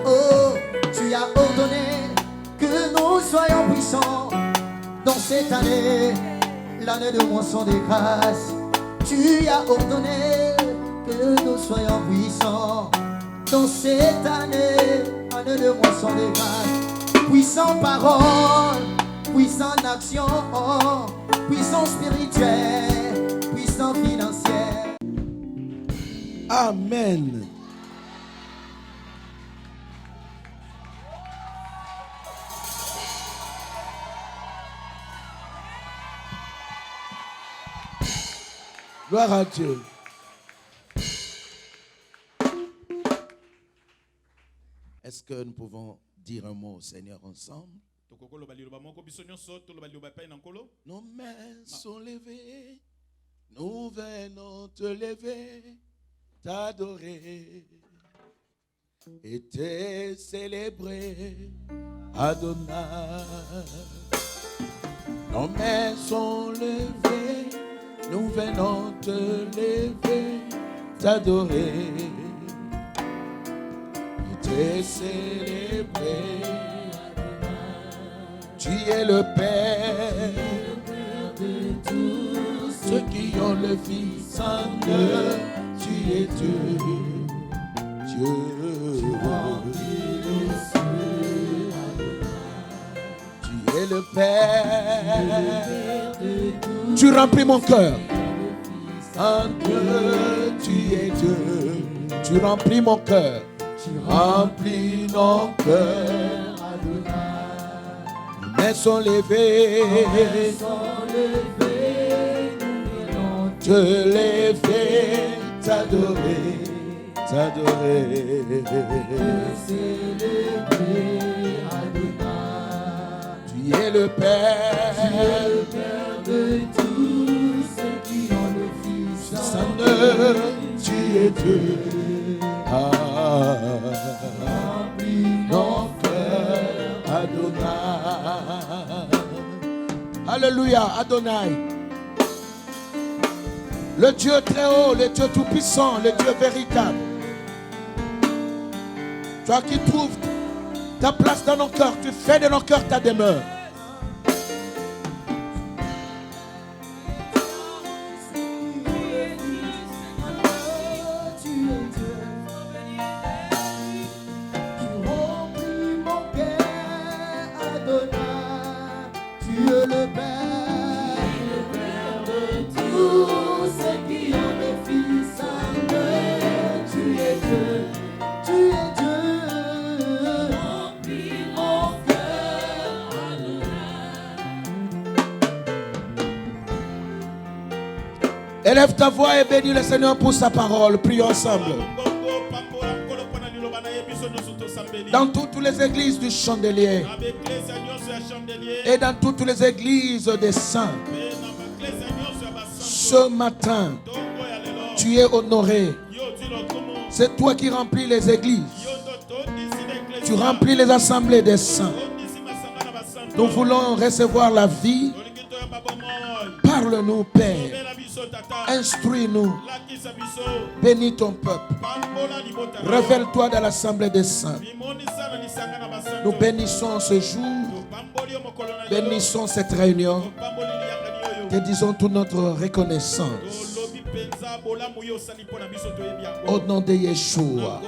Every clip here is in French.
Oh, tu as ordonné que nous soyons puissants dans cette année, l'année de moisson des grâces. Tu as ordonné que nous soyons puissants dans cette année, année de moisson des grâces. Puissant parole, puissant action, puissant spirituel, puissant financier. Amen. Gloire à Dieu. Est-ce que nous pouvons dire un mot au Seigneur ensemble? Nos mains sont levées, nous venons te lever, t'adorer et te célébrer, Adonai. Nos mains sont levées, nous venons te lever, t'adorer et te célébrer. Tu es le Père de tous ceux qui ont le Fils en eux. Tu es Dieu, Dieu. Tu es le Père de tous. Tu remplis mon cœur. En Dieu, tu es Dieu. Tu remplis mon cœur. Tu remplis nos cœurs. Nos mains sont levées. Te lever, t'adorer, t'adorer, te célébrer, Adonai. Tu es le Père de tous ceux qui ont le Fils en eux. Tu es Dieu. Remplis nos cœurs, Adonai. Alléluia, Adonai. Le Dieu très haut, le Dieu tout-puissant, le Dieu véritable. Toi qui trouves ta place dans nos cœurs, tu fais de nos cœurs ta demeure. Élève ta voix et bénis le Seigneur pour sa parole. Prions ensemble. Dans toutes les églises du chandelier et dans toutes les églises des saints, ce matin, tu es honoré. C'est toi qui remplis les églises. Tu remplis les assemblées des saints. Nous voulons recevoir la vie. Parle-nous, Père. Instruis-nous. Bénis ton peuple. Révèle-toi dans l'assemblée des saints. Nous bénissons ce jour. Bénissons cette réunion. Te disons toute notre reconnaissance. Au nom de Yeshua.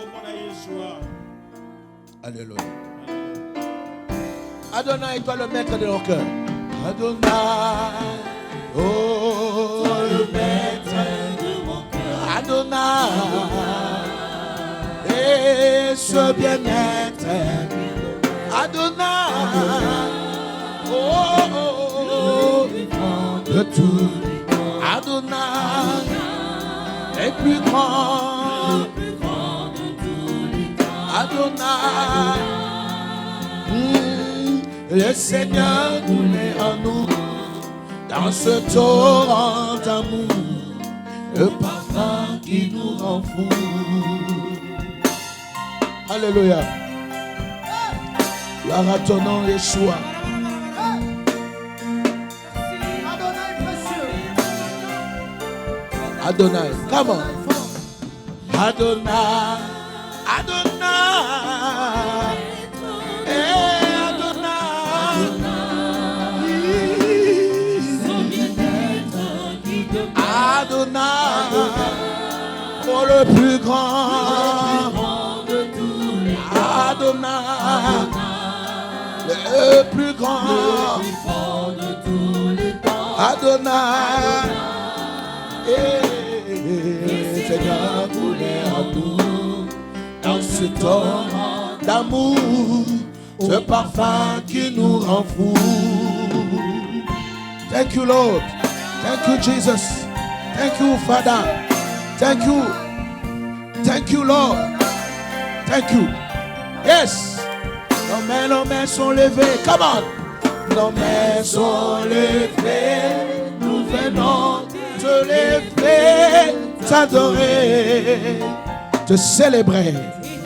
Alléluia. Adonai, toi le maître de nos cœurs. Adonai. Oh, le maître de mon cœur. Adonai. Et ce bien-être. Adonai. Oh, de tout. Adonai est plus grand. Adonai. Le Seigneur nous met en nous. Dans ce torrent d'amour, le parfum qui nous rend fous. Alléluia. Gloire à ton nom, Yeshua. Adonai. Come on. Adonai. Adonai. Adonai, oh le plus grand de tous les temps. Adonai, le plus grand de tous les temps. Adonai, Seigneur, voulez en nous, dans ce torrent d'amour, ce parfum qui nous rend fous. Thank you, Lord. Thank you, Jesus. Thank you, Father. Thank you. Thank you, Lord. Thank you. Yes. Nos mains sont levées. Come on. Nos mains sont levées. Nous venons te lever, t'adorer, te célébrer.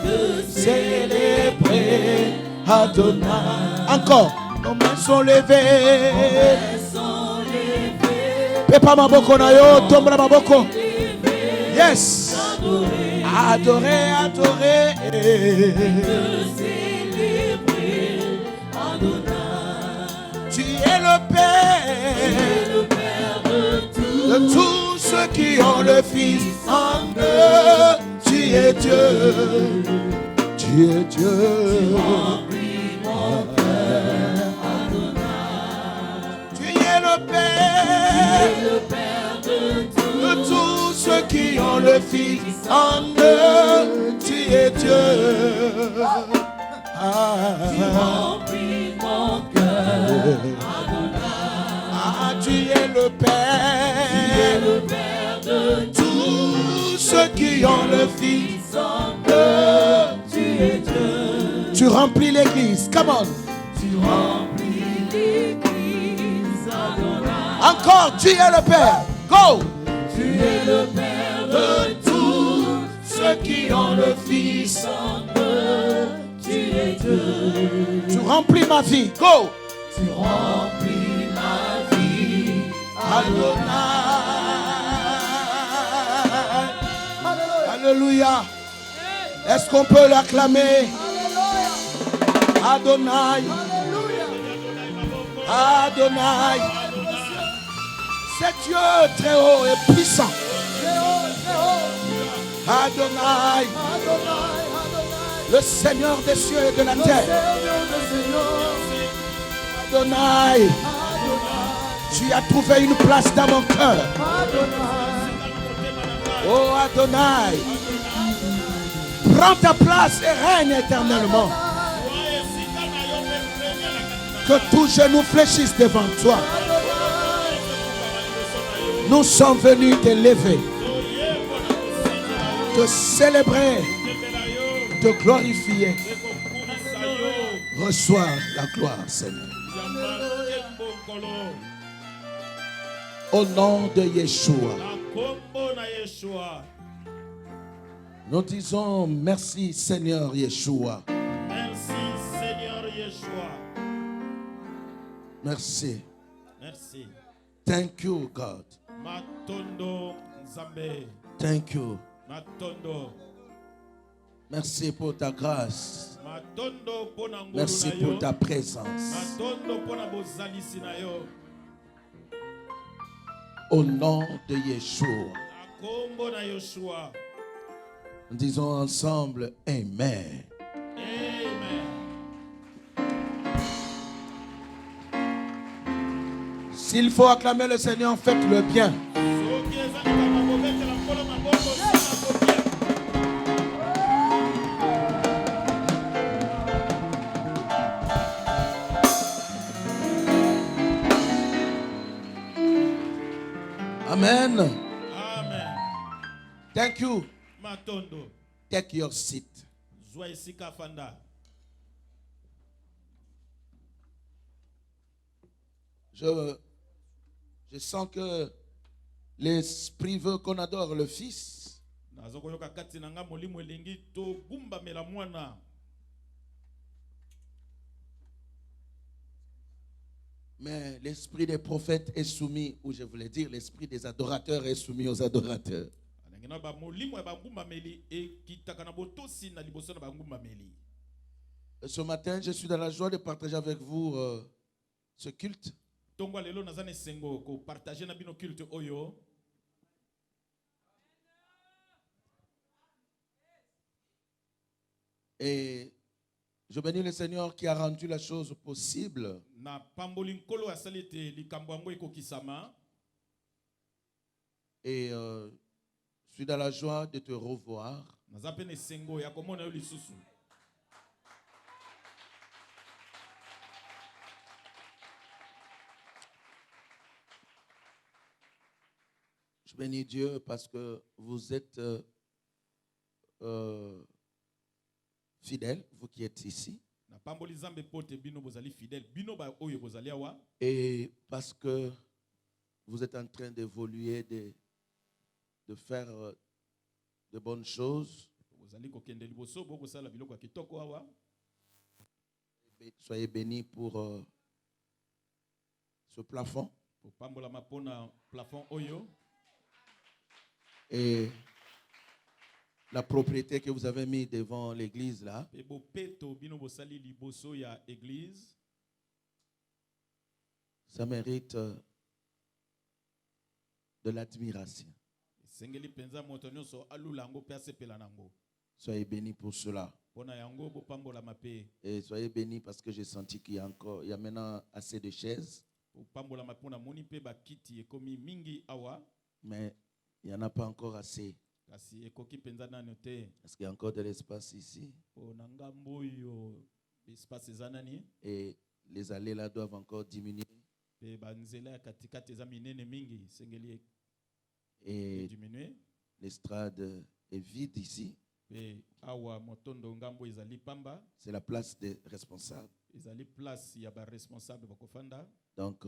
Te célébrer, Adonai. Encore. Nos mains sont levées. Pepa maboko na yo, tombra maboko. Yes. Adorer, adorer. Tu es le Père de tous ceux qui ont le Fils en eux. Tu es Dieu. Tu es Dieu. Tu es le Père de tous ceux qui ont le Fils en eux. Tu es Dieu. Tu remplis mon cœur. Tu es le Père de tous ceux qui ont le Fils en eux. Tu es Dieu. Tu remplis l'église. Come on. Tu remplis l'église. Encore, tu es le Père. Go. Tu es le Père de tous ceux qui ont le Fils en eux. Tu es Dieu. Tu remplis ma vie. Go. Tu remplis ma vie. Adonai. Alléluia. Est-ce qu'on peut l'acclamer? Adonai. Adonai. C'est Dieu très haut et puissant. Adonai. Le Seigneur des cieux et de la terre. Adonai. Tu as trouvé une place dans mon cœur. Oh Adonai. Prends ta place et règne éternellement. Que tout genou fléchisse devant toi. Nous sommes venus te lever, te célébrer, te glorifier. Reçois la gloire, Seigneur. Au nom de Yeshua. Nous disons merci, Seigneur Yeshua. Merci, Seigneur Yeshua. Merci. Merci. Thank you, God. Matondo Nzambe. Thank you. Matondo. Merci pour ta grâce. Matondo pona ngolu Merci na yo. pour ta présence. Matondo pona bozalisi na yo. Au nom de Yeshua. Akombo na Yeshua. Nous disons ensemble Amen. Amen. S'il faut acclamer le Seigneur, faites-le bien. Soki ezali kaka kobetela nkolo maboko sala kobia. Amen. Amen. Thank you. Matondo. Take your seat. Zwa esika fanda. Je sens que l'Esprit veut qu'on adore le Fils. Nazokoyoka kati na nga molimo elingi to gumbamela mwana. Mais l'esprit des prophètes est soumis, ou je voulais dire, l'esprit des adorateurs est soumis aux adorateurs. Ce matin, je suis dans la joie de partager avec vous ce culte. Et je bénis le Seigneur qui a rendu la chose possible. Et je suis dans la joie de te revoir. Je bénis Dieu parce que vous êtes fidèles, vous qui êtes ici. Et parce que vous êtes en train d'évoluer, de faire de bonnes choses. Soyez bénis pour ce plafond. Et la propriété que vous avez mis devant l'église là. Ça mérite de l'admiration. Soyez bénis pour cela. Et soyez bénis parce que j'ai senti qu'il y a maintenant assez de chaises. Mais il n'y en a pas encore assez. Parce qu'il y a encore de l'espace ici. Et les allées là doivent encore diminuer. Et l'estrade est vide ici. C'est la place des responsables. Donc,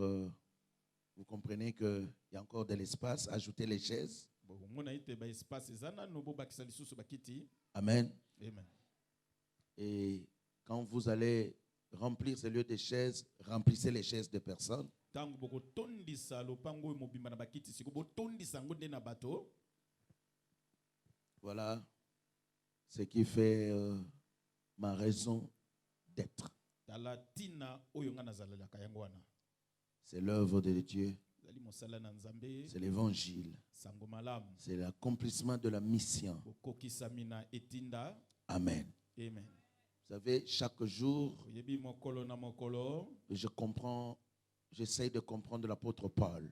vous comprenez qu'il y a encore de l'espace. Ajoutez les chaises. Amen. Amen. Et quand vous allez remplir ce lieu de chaises, remplissez les chaises de personnes. Voilà ce qui fait ma raison d'être. C'est l'œuvre de Dieu. C'est l'évangile. C'est l'accomplissement de la mission. Amen. Amen. Vous savez, chaque jour, j'essaie de comprendre l'apôtre Paul.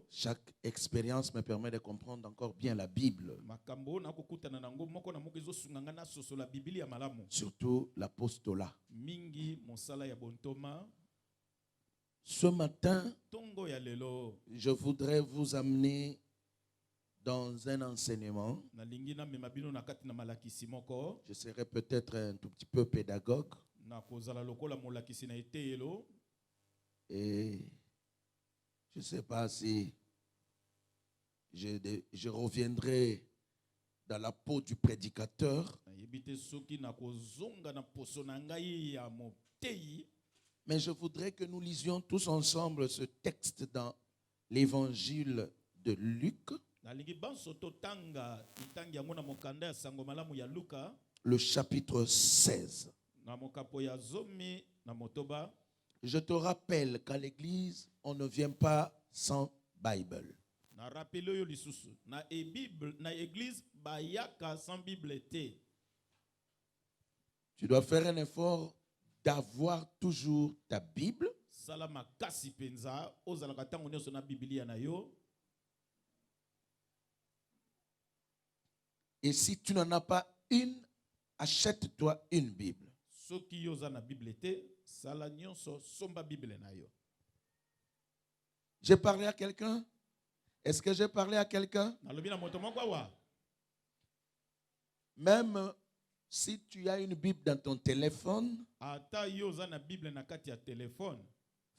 Chaque expérience me permet de comprendre encore bien la Bible. Surtout l'apostolat. Ce matin, je voudrais vous amener dans un enseignement. Je serai peut-être un tout petit peu pédagogue. Et je ne sais pas si je reviendrai dans la peau du prédicateur. Mais je voudrais que nous lisions tous ensemble ce texte dans l'évangile de Luc. Le chapitre 16. Je te rappelle qu'à l'église, on ne vient pas sans Bible. Tu dois faire un effort d'avoir toujours ta Bible. Et si tu n'en as pas une, achète-toi une Bible. J'ai parlé à quelqu'un? Est-ce que j'ai parlé à quelqu'un? Même si tu as une Bible dans ton téléphone,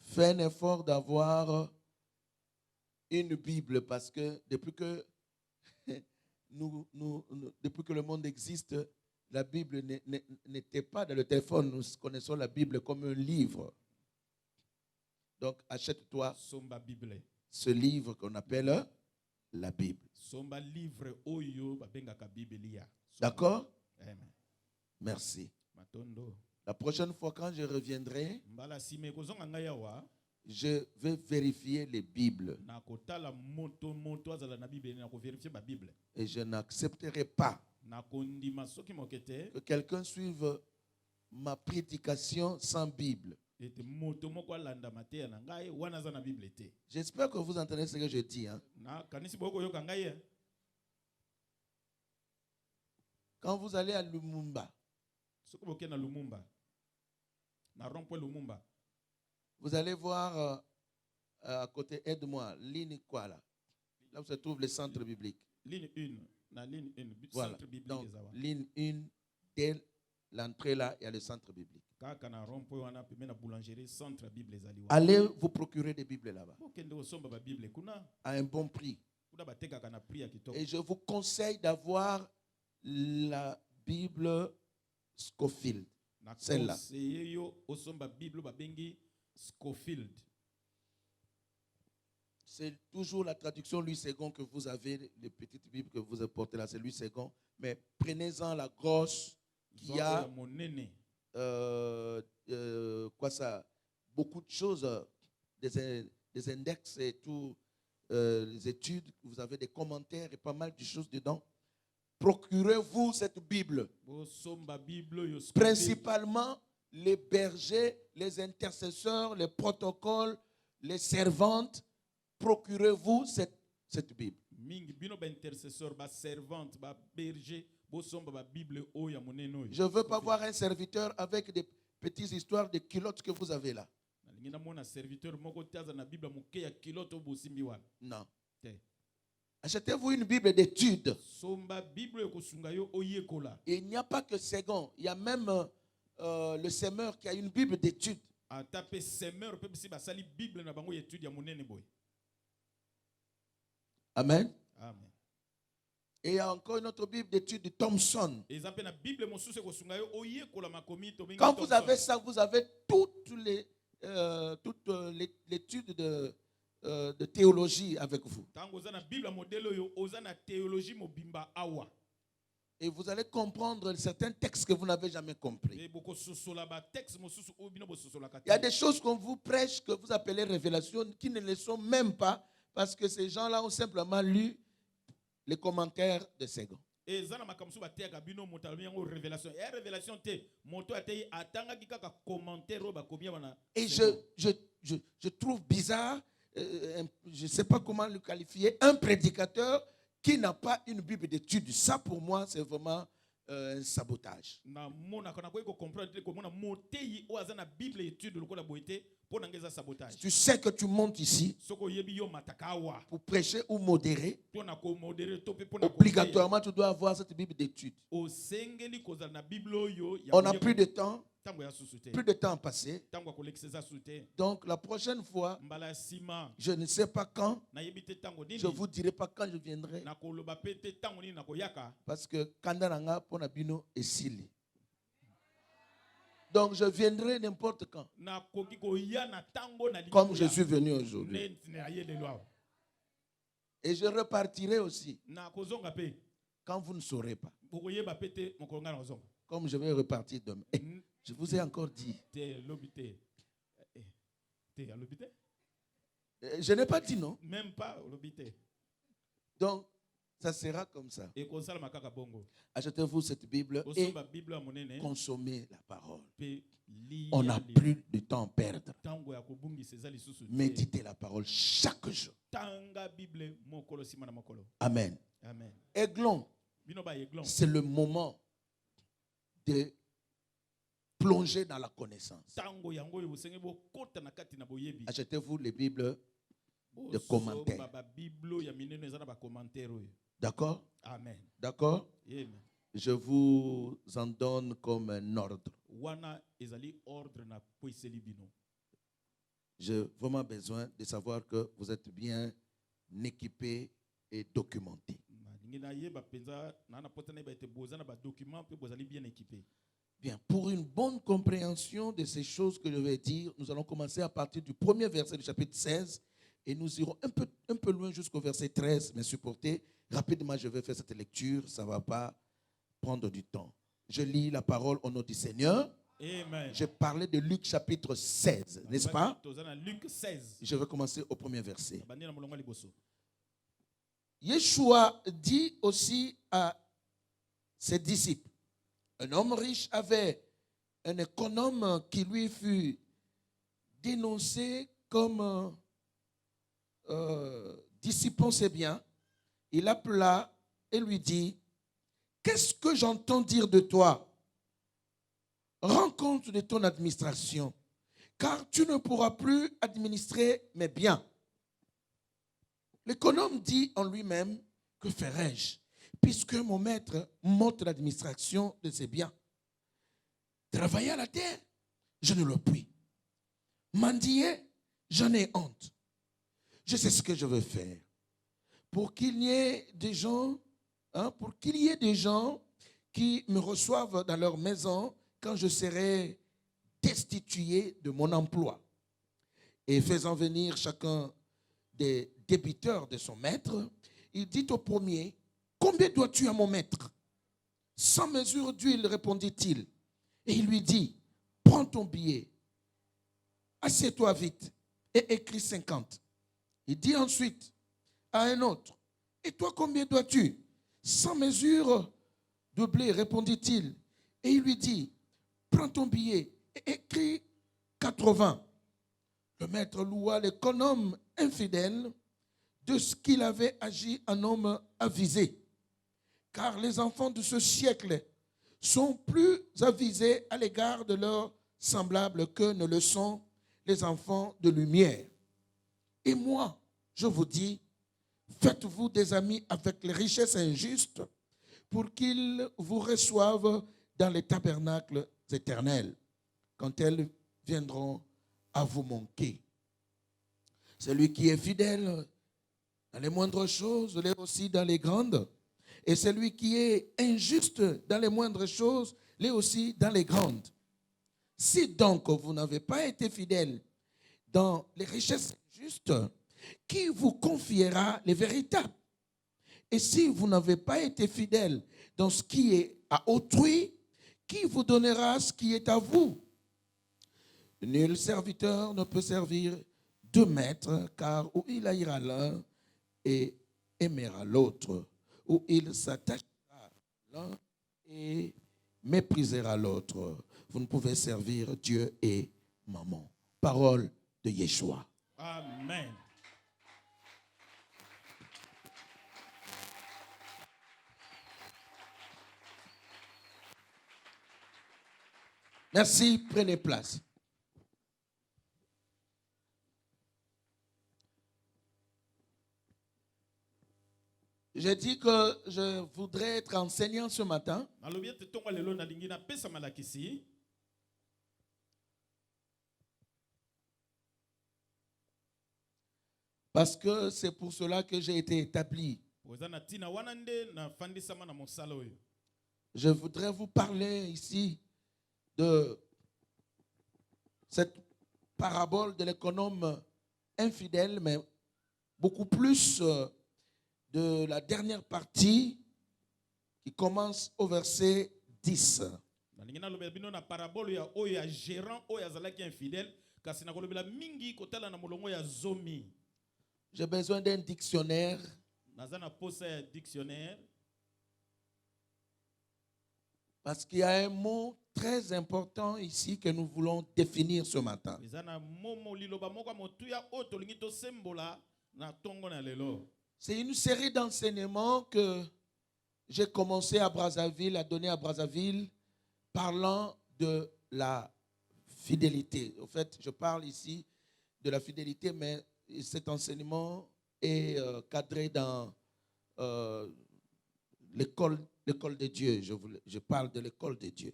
fais un effort d'avoir une Bible parce que depuis que depuis que le monde existe, la Bible n'était pas dans le téléphone. Nous connaissons la Bible comme un livre. Donc, achète-toi Somba Bible. ce livre qu'on appelle la Bible. Somba livre oyo babengaka Biblia. D'accord? Amen. Merci. Matondo. La prochaine fois, quand je reviendrai, Mbala sime kozonga ngayawa. je vais vérifier les Bibles. Na kotala moto azala na Bible na ko vérifier ba Bible. Et je n'accepterai pas Na kondima soki mokete. que quelqu'un suive ma prédication sans Bible. Ete moto moko alanda mateya na ngai wana za na Bible te. J'espère que vous entendez ce que je dis. Hein? Na kanisi boko yoka ngai. Quand vous allez à Lumumba, Soki boke na Lumumba. Na rond-point Lumumba. vous allez voir à côté, aide-moi, ligne quoi là? Là où se trouve le centre biblique. Ligne 1. Na ligne 1. Voilà. Centre biblique Donc, ezawa. ligne 1, dès l'entrée là, il y a le centre biblique. Kaka na rond-point wana pembe na boulangerie centre Bible ezali wa. Allez vous procurer des Bibles là-bas Bokende osomba ba Bible kuna. à un bon prix. Kuda batekaka na prix ya kitoko. Et je vous conseille d'avoir la Bible Scofield. Na Celle-là. conseiller yo osomba Bible babengi Scofield. C'est toujours la traduction Louis II que vous avez, les petites Bibles que vous apportez là, c'est Louis II. Mais prenez-en la grosse qui a quoi ça, beaucoup de choses, des index et tout, les études, vous avez des commentaires et pas mal de choses dedans. Procurez-vous cette Bible. Principalement les bergers, les intercesseurs, les protocoles, les servantes. Procurez-vous cette Bible. Je ne veux pas voir un serviteur avec des petites histoires de culottes que vous avez là. Non. Achetez-vous une Bible d'études. Et il n'y a pas que second. Il y a même le semeur qui a une Bible d'études. Amen. Amen. Et il y a encore une autre Bible d'études de Thomson. Quand vous avez ça, vous avez toute l'étude de théologie avec vous. Et vous allez comprendre certains textes que vous n'avez jamais compris. Il y a des choses qu'on vous prêche, que vous appelez révélations, qui ne le sont même pas, parce que ces gens-là ont simplement lu les commentaires de Second. Et je trouve bizarre, je ne sais pas comment le qualifier, un prédicateur qui n'a pas une Bible d'études. Ça, pour moi, c'est vraiment un sabotage. Tu sais que tu montes ici pour prêcher ou modérer. Obligatoirement, tu dois avoir cette Bible d'études. On n'a plus de temps. Plus de temps passé. Donc la prochaine fois, je ne sais pas quand, je ne vous dirai pas quand je viendrai. Parce que Kandaranga Ponabino est sili. Donc je viendrai n'importe quand. Comme je suis venu aujourd'hui. Et je repartirai aussi. Quand vous ne saurez pas. Comme je vais repartir demain. Je vous ai encore dit. Je n'ai pas dit non. Même pas. Donc, ça sera comme ça. Achetez-vous cette Bible et consommez la parole. On n'a plus de temps à perdre. Méditez la parole chaque jour. Amen. Aiglon, c'est le moment de plonger dans la connaissance. Achetez-vous les Bibles de commentaires. D'accord? Amen. D'accord? Je vous en donne comme un ordre. J'ai vraiment besoin de savoir que vous êtes bien équipés et documentés. Bien, pour une bonne compréhension de ces choses que je vais dire, nous allons commencer à partir du premier verset du chapitre 16 et nous irons un peu loin jusqu'au verset 13, mais supportez, rapidement je vais faire cette lecture, ça ne va pas prendre du temps. Je lis la parole au nom du Seigneur. Amen. Je parlais de Luc chapitre 16, n'est-ce pas? Luc 16. Je vais commencer au premier verset. Yeshua dit aussi à ses disciples, un homme riche avait un économe qui lui fut dénoncé comme dissipant ses biens. Il appela et lui dit, qu'est-ce que j'entends dire de toi? Rends compte de ton administration, car tu ne pourras plus administrer mes biens. L'économe dit en lui-même, que ferai-je, puisque mon maître monte l'administration de ses biens? Travailler à la terre, je ne le puis. Mendier, j'en ai honte. Je sais ce que je veux faire. Pour qu'il y ait des gens, qui me reçoivent dans leur maison quand je serai destitué de mon emploi. Et faisant venir chacun des débiteurs de son maître, il dit au premier, combien dois-tu à mon maître? 100 mesures d'huile, répondit-il. Et il lui dit, prends ton billet, assieds-toi vite et écris 50. Il dit ensuite à un autre, et toi combien dois-tu? 100 mesures de blé, répondit-il. Et il lui dit, prends ton billet et écris 80. Le maître loua l'économe infidèle de ce qu'il avait agi en homme avisé. Car les enfants de ce siècle sont plus avisés à l'égard de leurs semblables que ne le sont les enfants de lumière. Et moi, je vous dis, faites-vous des amis avec les richesses injustes pour qu'ils vous reçoivent dans les tabernacles éternels, quand elles viendront à vous manquer. Celui qui est fidèle dans les moindres choses l'est aussi dans les grandes. Et celui qui est injuste dans les moindres choses l'est aussi dans les grandes. Si donc vous n'avez pas été fidèle dans les richesses injustes, qui vous confiera les véritables? Et si vous n'avez pas été fidèle dans ce qui est à autrui, qui vous donnera ce qui est à vous? Nul serviteur ne peut servir deux maîtres, car ou il haïra l'un et aimera l'autre, ou il s'attachera à l'un et méprisera l'autre. Vous ne pouvez servir Dieu et maman. Parole de Yeshua. Amen. Merci, prenez place. J'ai dit que je voudrais être enseignant ce matin. Parce que c'est pour cela que j'ai été établi. Je voudrais vous parler ici de cette parabole de l'économe infidèle, mais beaucoup plus de la dernière partie qui commence au verset 10. J'ai besoin d'un dictionnaire. Parce qu'il y a un mot très important ici que nous voulons définir ce matin. C'est une série d'enseignements que j'ai commencé à Brazzaville, à donner à Brazzaville, parlant de la fidélité. En fait, je parle ici de la fidélité, mais cet enseignement est cadré dans l'école de Dieu. Je parle de l'école de Dieu.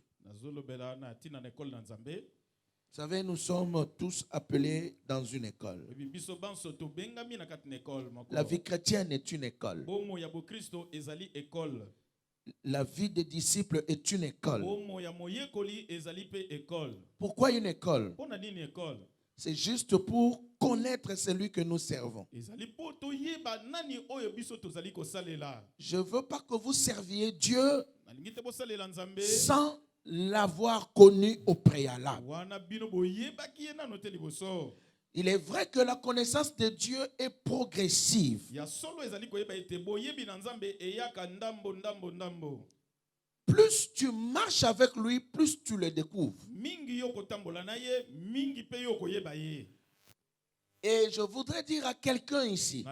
savez, nous sommes tous appelés dans une école. La vie chrétienne est une école. La vie des disciples est une école. Pourquoi une école? C'est juste pour connaître celui que nous servons. Je ne veux pas que vous serviez Dieu sans l'avoir connu au préalable. Il est vrai que la connaissance de Dieu est progressive. Plus tu marches avec lui, plus tu le découvres. Et je voudrais dire à quelqu'un ici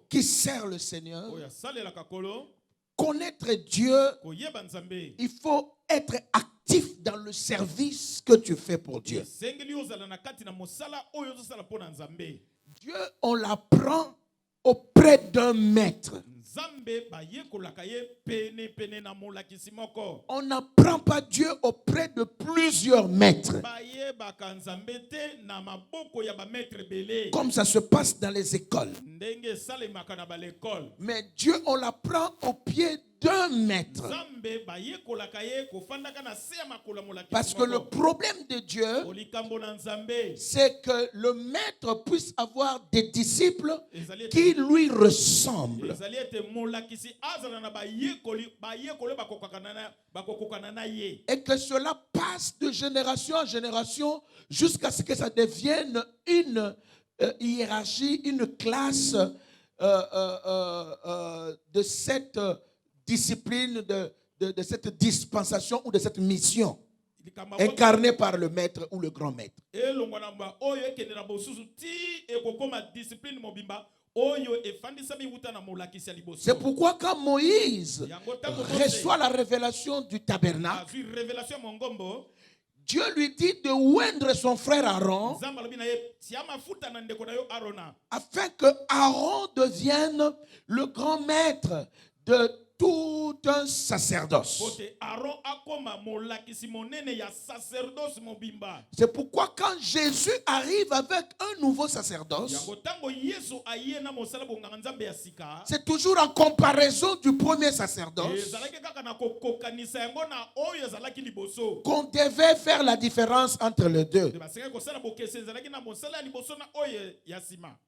qui sert le Seigneur, connaître Dieu, il faut être actif dans le service que tu fais pour Dieu. Dieu, on l'apprend auprès d'un maître. On n'apprend pas Dieu auprès de plusieurs maîtres. Comme ça se passe dans les écoles. Mais Dieu, on l'apprend au pied d'un maître. Parce que le problème de Dieu, c'est que le maître puisse avoir des disciples qui lui ressemblent. Et que cela passe de génération en génération jusqu'à ce que ça devienne une hiérarchie, une classe de cette discipline, de cette dispensation ou de cette mission incarnée par le maître ou le grand maître. C'est pourquoi quand Moïse reçoit la révélation du tabernacle, Dieu lui dit de oindre son frère Aaron afin que Aaron devienne le grand maître de tout un sacerdoce. C'est pourquoi quand Jésus arrive avec un nouveau sacerdoce, c'est toujours en comparaison du premier sacerdoce qu'on devait faire la différence entre les deux.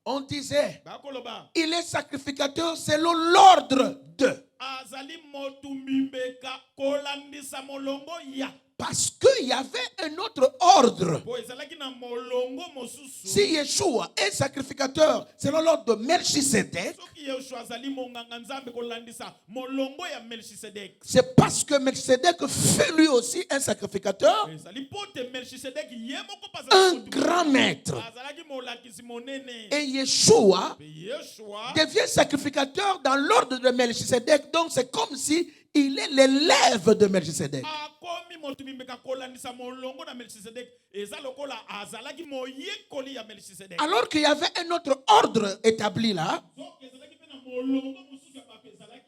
On disait, il est sacrificateur selon l'ordre de. Parce qu'il y avait un autre ordre. Si Yeshua est sacrificateur selon l'ordre de Melchisedec, c'est parce que Melchisedec fut lui aussi un sacrificateur, un grand maître. Et Yeshua devient sacrificateur dans l'ordre de Melchisedec. Donc c'est comme si il est l'élève de Melchisedec. Alors qu'il y avait un autre ordre établi là,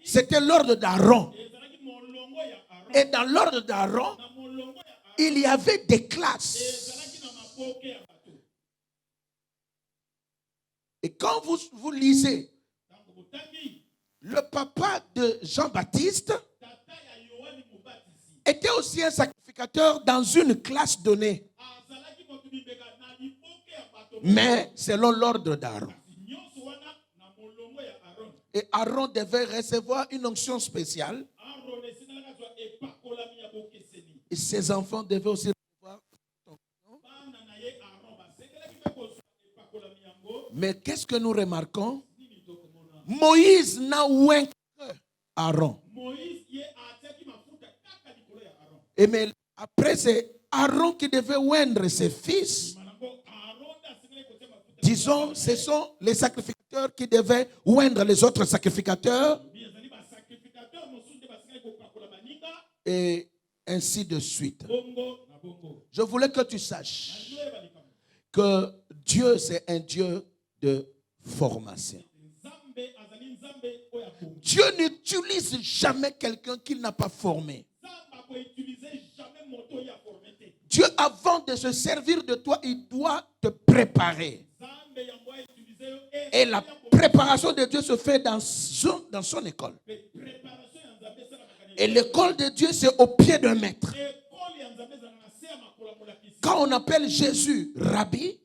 c'était l'ordre d'Aaron. Et dans l'ordre d'Aaron, il y avait des classes. Et quand vous lisez le papa de Jean-Baptiste était aussi un sacrificateur dans une classe donnée. Mais selon l'ordre d'Aaron. Et Aaron devait recevoir une onction spéciale. Et ses enfants devaient aussi recevoir. Mais qu'est-ce que nous remarquons? Moïse n'a oint que Aaron. Et mais après, c'est Aaron qui devait oindre ses fils. Disons, ce sont les sacrificateurs qui devaient oindre les autres sacrificateurs. Et ainsi de suite. Je voulais que tu saches que Dieu, c'est un Dieu de formation. Dieu n'utilise jamais quelqu'un qu'il n'a pas formé. Dieu, avant de se servir de toi, il doit te préparer. Et la préparation de Dieu se fait dans son école. Et l'école de Dieu, c'est au pied d'un maître. Quand on appelle Jésus Rabbi,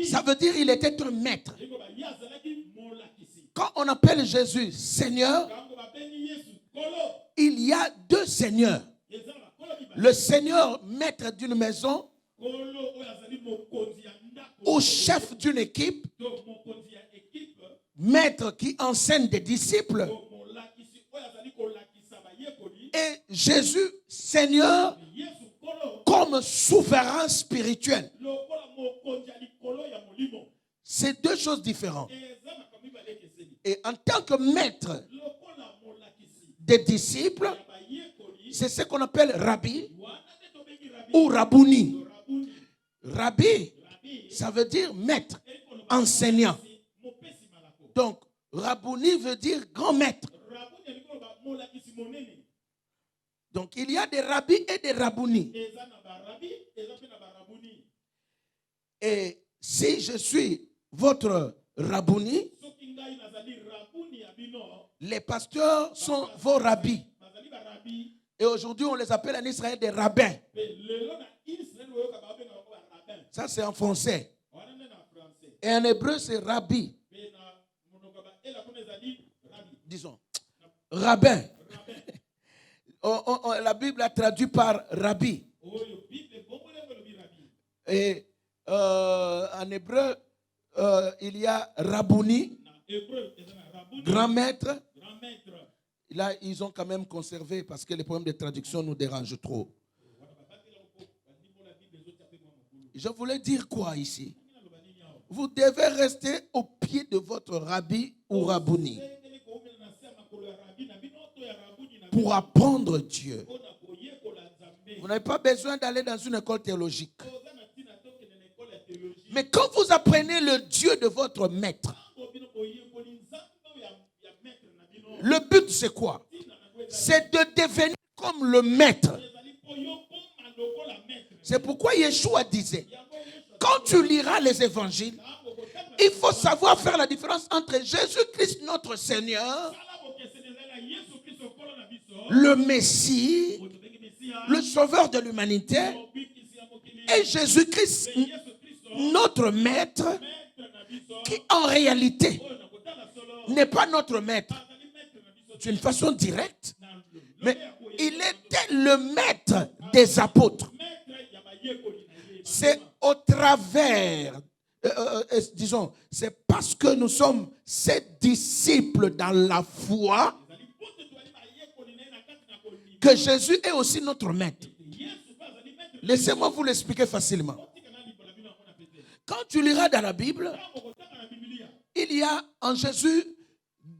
ça veut dire qu'il était un maître. Quand on appelle Jésus Seigneur, il y a deux seigneurs. Le Seigneur maître d'une maison ou chef d'une équipe, maître qui enseigne des disciples, et Jésus Seigneur comme souverain spirituel. C'est deux choses différentes. Et en tant que maître des disciples, c'est ce qu'on appelle Rabbi ou Rabouni. Rabbi, ça veut dire maître, enseignant. Donc, Rabouni veut dire grand maître. Donc, il y a des rabbis et des rabounis. Et si je suis votre rabouni, les pasteurs sont vos rabbis. Et aujourd'hui, on les appelle en Israël des rabbins. Ça, c'est en français. Et en hébreu, c'est rabbi. Disons, rabbin. La Bible a traduit par rabbi. Et en hébreu, il y a rabouni, grand maître. Là, ils ont quand même conservé parce que les problèmes de traduction nous dérangent trop. Je voulais dire quoi ici? Vous devez rester au pied de votre rabbi ou rabouni pour apprendre Dieu. Vous n'avez pas besoin d'aller dans une école théologique. Mais quand vous apprenez le Dieu de votre maître, le but c'est quoi? C'est de devenir comme le maître. C'est pourquoi Yeshua disait, quand tu liras les évangiles, il faut savoir faire la différence entre Jésus-Christ notre Seigneur, le Messie, le Sauveur de l'humanité, et Jésus-Christ notre maître, qui en réalité n'est pas notre maître d'une façon directe, mais il était le maître des apôtres. C'est au travers, disons, c'est parce que nous sommes ses disciples dans la foi que Jésus est aussi notre maître. Laissez-moi vous l'expliquer facilement. Quand tu liras dans la Bible, il y a en Jésus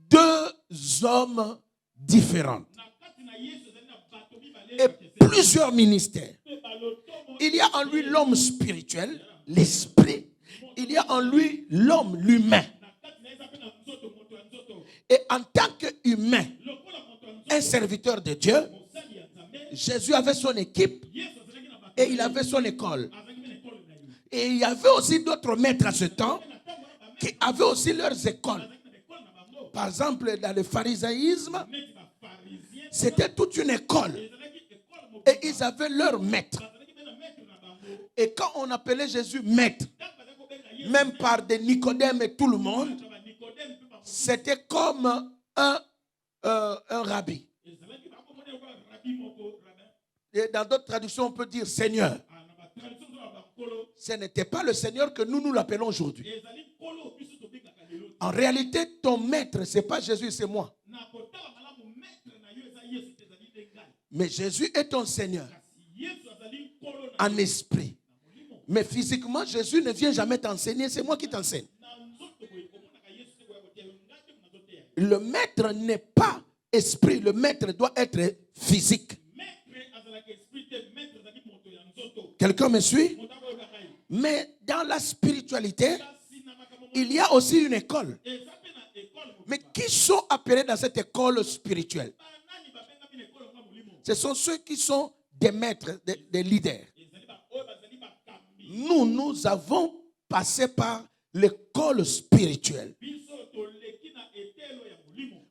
deux hommes différents et plusieurs ministères. Il y a en lui l'homme spirituel, l'esprit. Il y a en lui l'homme, l'humain. Et en tant qu'humain, un serviteur de Dieu, Jésus avait son équipe et il avait son école. Et il y avait aussi d'autres maîtres à ce temps qui avaient aussi leurs écoles. Par exemple, dans le pharisaïsme, c'était toute une école. Et ils avaient leur maître. Et quand on appelait Jésus maître, même par des Nicodème et tout le monde, c'était comme un rabbi. Et dans d'autres traductions, on peut dire Seigneur. Ce n'était pas le Seigneur que nous l'appelons aujourd'hui. En réalité, ton maître, ce n'est pas Jésus, c'est moi. Mais Jésus est ton Seigneur en esprit. Mais physiquement, Jésus ne vient jamais t'enseigner, c'est moi qui t'enseigne. Le maître n'est pas esprit, le maître doit être physique. Quelqu'un me suit? Mais dans la spiritualité, il y a aussi une école. Mais qui sont appelés dans cette école spirituelle? Ce sont ceux qui sont des maîtres, des leaders. Nous avons passé par l'école spirituelle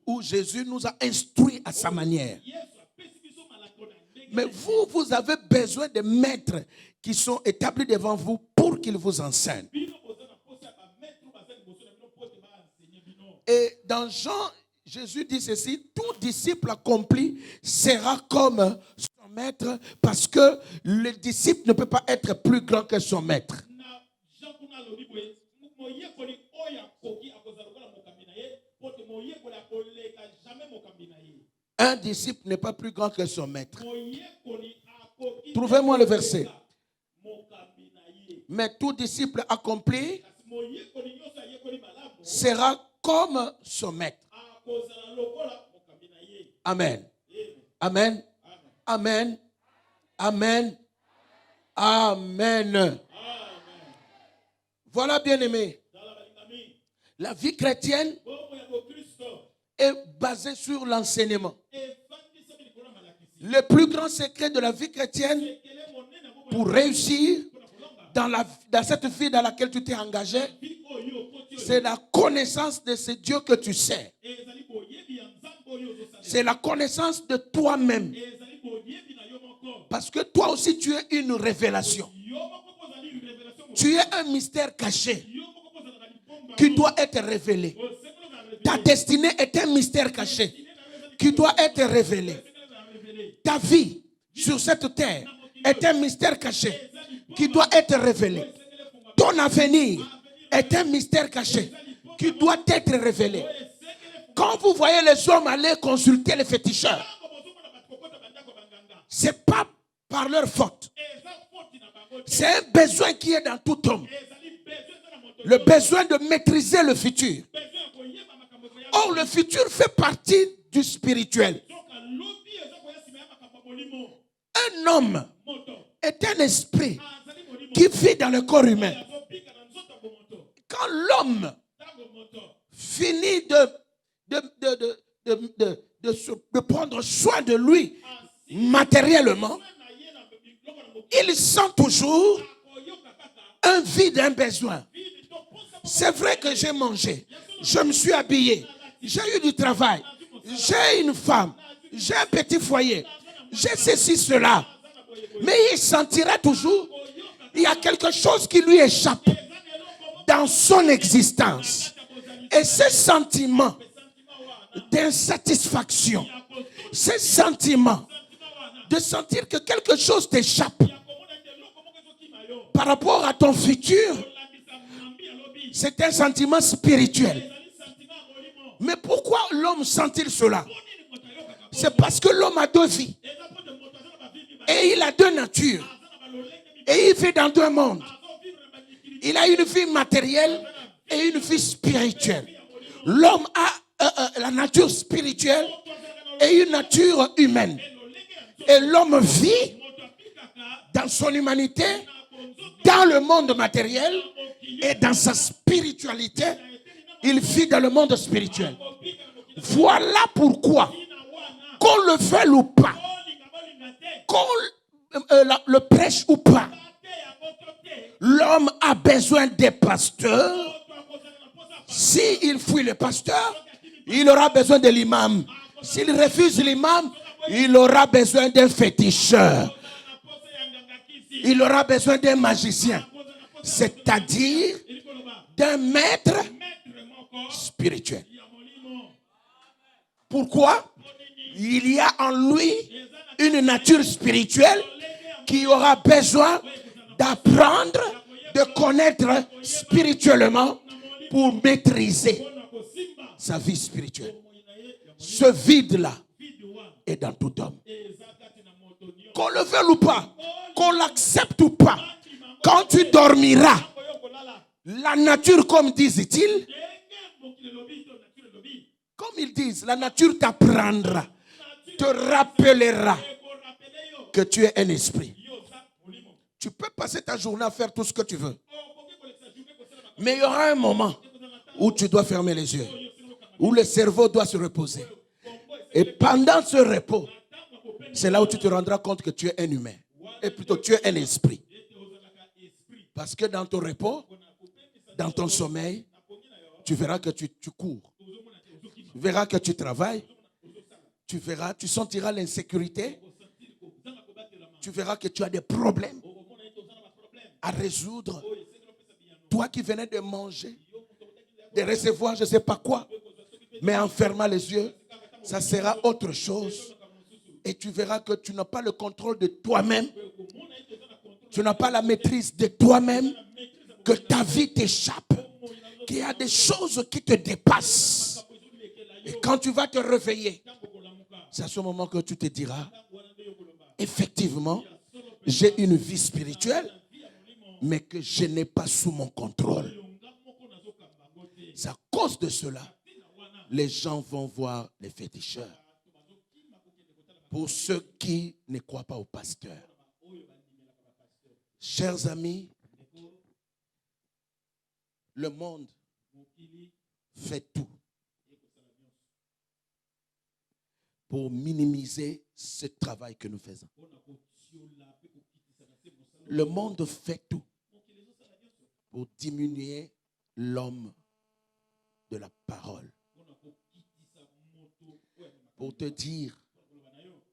où Jésus nous a instruits à sa manière. Mais vous avez besoin de maîtres qui sont établis devant vous pour qu'ils vous enseignent. Et dans Jean, Jésus dit ceci: tout disciple accompli sera comme son maître, parce que le disciple ne peut pas être plus grand que son maître. Un disciple n'est pas plus grand que son maître. Trouvez-moi le verset. Mais tout disciple accompli sera comme son maître. Amen. Amen. Amen. Amen. Amen. Voilà, bien-aimé. La vie chrétienne est basée sur l'enseignement. Le plus grand secret de la vie chrétienne pour réussir dans cette vie dans laquelle tu t'es engagé, c'est la connaissance de ce Dieu que tu sais. C'est la connaissance de toi-même. Parce que toi aussi tu es une révélation. Tu es un mystère caché qui doit être révélé. Ta destinée est un mystère caché qui doit être révélé. Ta vie sur cette terre est un mystère caché qui doit être révélé. Ton avenir est un mystère caché qui doit être révélé. Quand vous voyez les hommes aller consulter les féticheurs, ce n'est pas par leur faute. C'est un besoin qui est dans tout homme. Le besoin de maîtriser le futur. Or, le futur fait partie du spirituel. Un homme est un esprit qui vit dans le corps humain. Quand l'homme finit de prendre soin de lui matériellement, il sent toujours un vide, un besoin. C'est vrai que j'ai mangé, je me suis habillé, j'ai eu du travail, j'ai une femme, j'ai un petit foyer, j'ai ceci, cela. Mais il sentira toujours, il y a quelque chose qui lui échappe dans son existence. Et ce sentiment d'insatisfaction, ce sentiment de sentir que quelque chose t'échappe par rapport à ton futur, c'est un sentiment spirituel. Mais pourquoi l'homme sent-il cela? C'est parce que l'homme a deux vies. Et il a deux natures. Et il vit dans deux mondes. Il a une vie matérielle et une vie spirituelle. L'homme a la nature spirituelle et une nature humaine. Et l'homme vit dans son humanité, dans le monde matériel et dans sa spiritualité. Il vit dans le monde spirituel. Voilà pourquoi, qu'on le veuille ou pas, qu'on le prêche ou pas, l'homme a besoin des pasteurs. S'il fuit le pasteur, il aura besoin de l'imam. S'il refuse l'imam, il aura besoin d'un féticheur. Il aura besoin d'un magicien. C'est-à-dire d'un maître spirituel. Pourquoi? Il y a en lui une nature spirituelle qui aura besoin d'apprendre, de connaître spirituellement pour maîtriser sa vie spirituelle. Ce vide-là est dans tout homme. Qu'on le veuille ou pas, qu'on l'accepte ou pas, quand tu dormiras, la nature, comme disent-ils, comme ils disent, la nature t'apprendra, te rappellera que tu es un esprit. Tu peux passer ta journée à faire tout ce que tu veux. Mais il y aura un moment où tu dois fermer les yeux, où le cerveau doit se reposer. Et pendant ce repos, c'est là où tu te rendras compte que tu es un humain. Et plutôt, tu es un esprit. Parce que dans ton repos, dans ton sommeil, tu verras que tu cours. Tu verras que tu travailles. Tu verras, tu sentiras l'insécurité. Tu verras que tu as des problèmes à résoudre. Toi qui venais de manger, de recevoir je ne sais pas quoi, mais en fermant les yeux, ça sera autre chose. Et tu verras que tu n'as pas le contrôle de toi-même. Tu n'as pas la maîtrise de toi-même. Que ta vie t'échappe. Qu'il y a des choses qui te dépassent. Et quand tu vas te réveiller, c'est à ce moment que tu te diras, effectivement, j'ai une vie spirituelle, mais que je n'ai pas sous mon contrôle. C'est à cause de cela, les gens vont voir les féticheurs. Pour ceux qui ne croient pas au pasteur. Chers amis, le monde fait tout pour minimiser ce travail que nous faisons. Le monde fait tout pour diminuer l'homme de la parole. Pour te dire,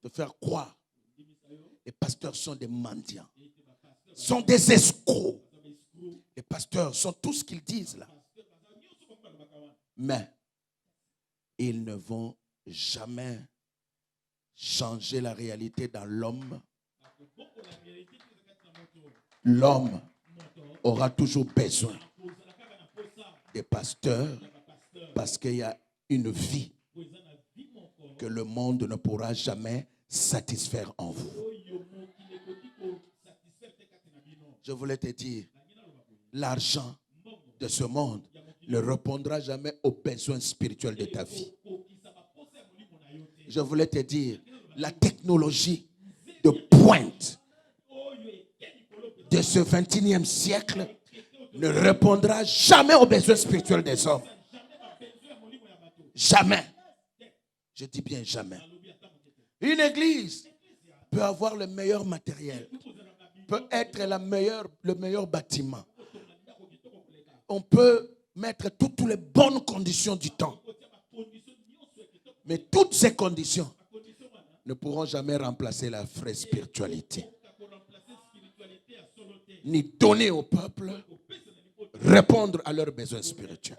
te faire croire, les pasteurs sont des mendiants, sont des escrocs. Les pasteurs sont tout ce qu'ils disent là. Mais ils ne vont jamais changer la réalité dans l'homme. L'homme aura toujours besoin des pasteurs parce qu'il y a une vie que le monde ne pourra jamais satisfaire en vous. Je voulais te dire, l'argent de ce monde ne répondra jamais aux besoins spirituels de ta vie. Je voulais te dire, la technologie de pointe de ce 21e siècle ne répondra jamais aux besoins spirituels des hommes. Jamais. Je dis bien jamais. Une église peut avoir le meilleur matériel, peut être le meilleur bâtiment. On peut mettre toutes les bonnes conditions du temps. Mais toutes ces conditions ne pourront jamais remplacer la vraie spiritualité. Ni donner au peuple, répondre à leurs besoins spirituels.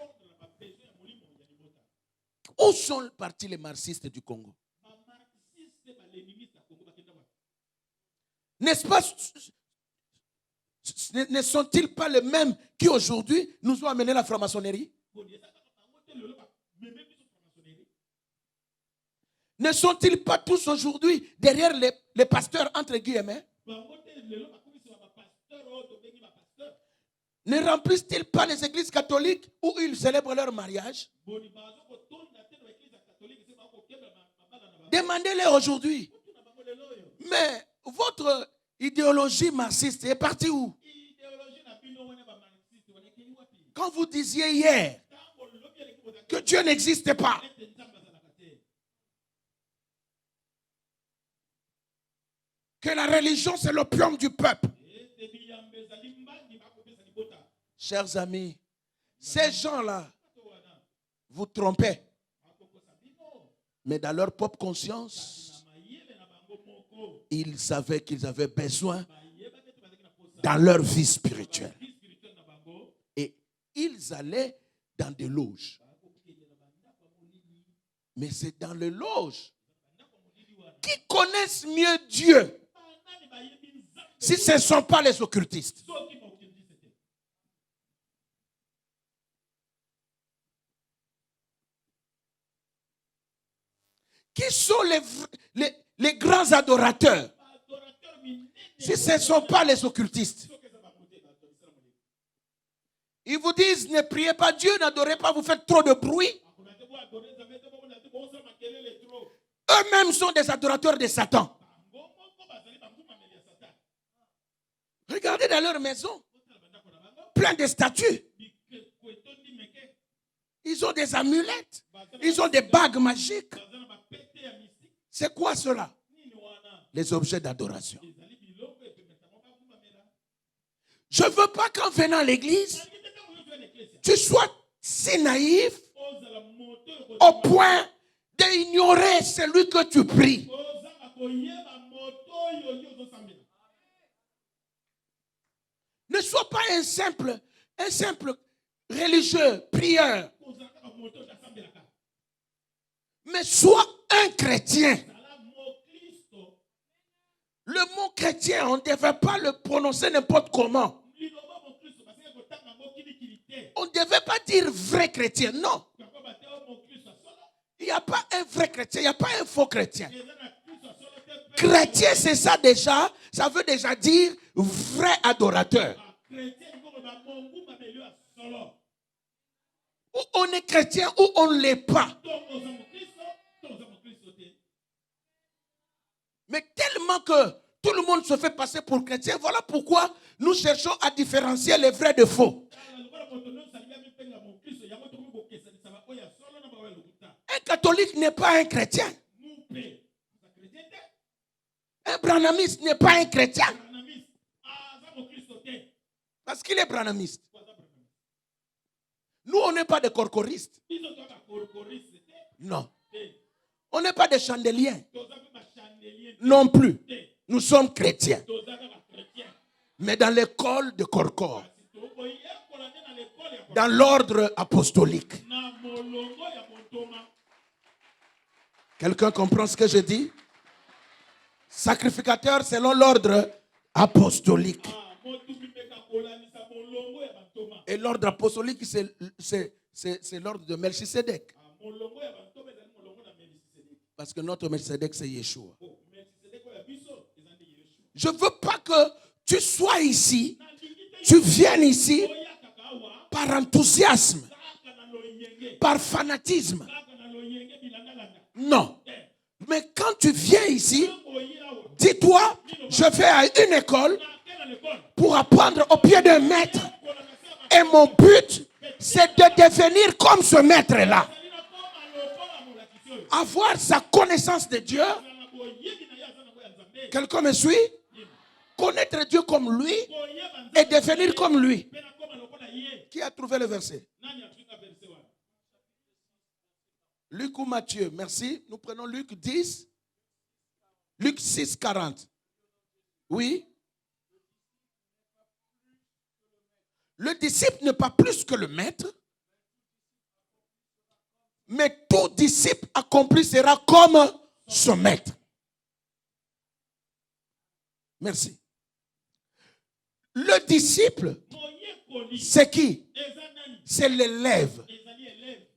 Où sont partis les marxistes du Congo? N'est-ce pas? Ne sont-ils pas les mêmes qui aujourd'hui nous ont amené la franc-maçonnerie? Ne sont-ils pas tous aujourd'hui derrière les pasteurs entre guillemets? Ne remplissent-ils pas les églises catholiques où ils célèbrent leur mariage? Demandez-les aujourd'hui. Mais votre idéologie marxiste est partie où? Quand vous disiez hier que Dieu n'existait pas, que la religion c'est l'opium du peuple. Chers amis, ces gens-là vous trompez. Mais dans leur propre conscience, ils savaient qu'ils avaient besoin dans leur vie spirituelle. Et ils allaient dans des loges. Mais c'est dans les loges qui connaissent mieux Dieu. Si ce ne sont pas les occultistes. Qui sont les grands adorateurs? Si ce ne sont pas les occultistes. Ils vous disent, ne priez pas Dieu, n'adorez pas, vous faites trop de bruit. Eux-mêmes sont des adorateurs de Satan. Regardez dans leur maison, plein de statues. Ils ont des amulettes, ils ont des bagues magiques. C'est quoi cela? les objets d'adoration. Je ne veux pas qu'en venant à l'église, tu sois si naïf au point d'ignorer celui que tu pries. Ne sois pas un simple religieux, prieur. Mais sois un chrétien. Le mot chrétien, on ne devait pas le prononcer n'importe comment. On ne devait pas dire vrai chrétien, non. Il n'y a pas un vrai chrétien, il n'y a pas un faux chrétien. Chrétien, c'est ça déjà, ça veut déjà dire vrai adorateur. Ou on est chrétien ou on ne l'est pas. Mais tellement que tout le monde se fait passer pour chrétien, voilà pourquoi nous cherchons à différencier les vrais de faux. Un catholique n'est pas un chrétien. Un branhamiste n'est pas un chrétien. Parce qu'il est branhamiste. Nous, on n'est pas des corcoristes. Non. On n'est pas des chandeliers. Non plus. Nous sommes chrétiens. Mais dans l'école de Corcor. Dans l'ordre apostolique. Quelqu'un comprend ce que je dis? Sacrificateur selon l'ordre apostolique. Et l'ordre apostolique, c'est l'ordre de Melchisedec. Parce que notre Melchisedec, c'est Yeshua. Je ne veux pas que tu sois ici, tu viennes ici par enthousiasme, par fanatisme. Non. Mais quand tu viens ici, dis-toi, je vais à une école pour apprendre au pied d'un maître. Et mon but, c'est de devenir comme ce maître-là. Avoir sa connaissance de Dieu. Quelqu'un me suit? Connaître Dieu comme lui et devenir comme lui. Qui a trouvé le verset? Luc ou Matthieu? Merci. Nous prenons Luc 10. Luc 6, 40. Oui. Le disciple n'est pas plus que le maître, mais tout disciple accompli sera comme son maître. Merci. Le disciple, c'est qui? C'est l'élève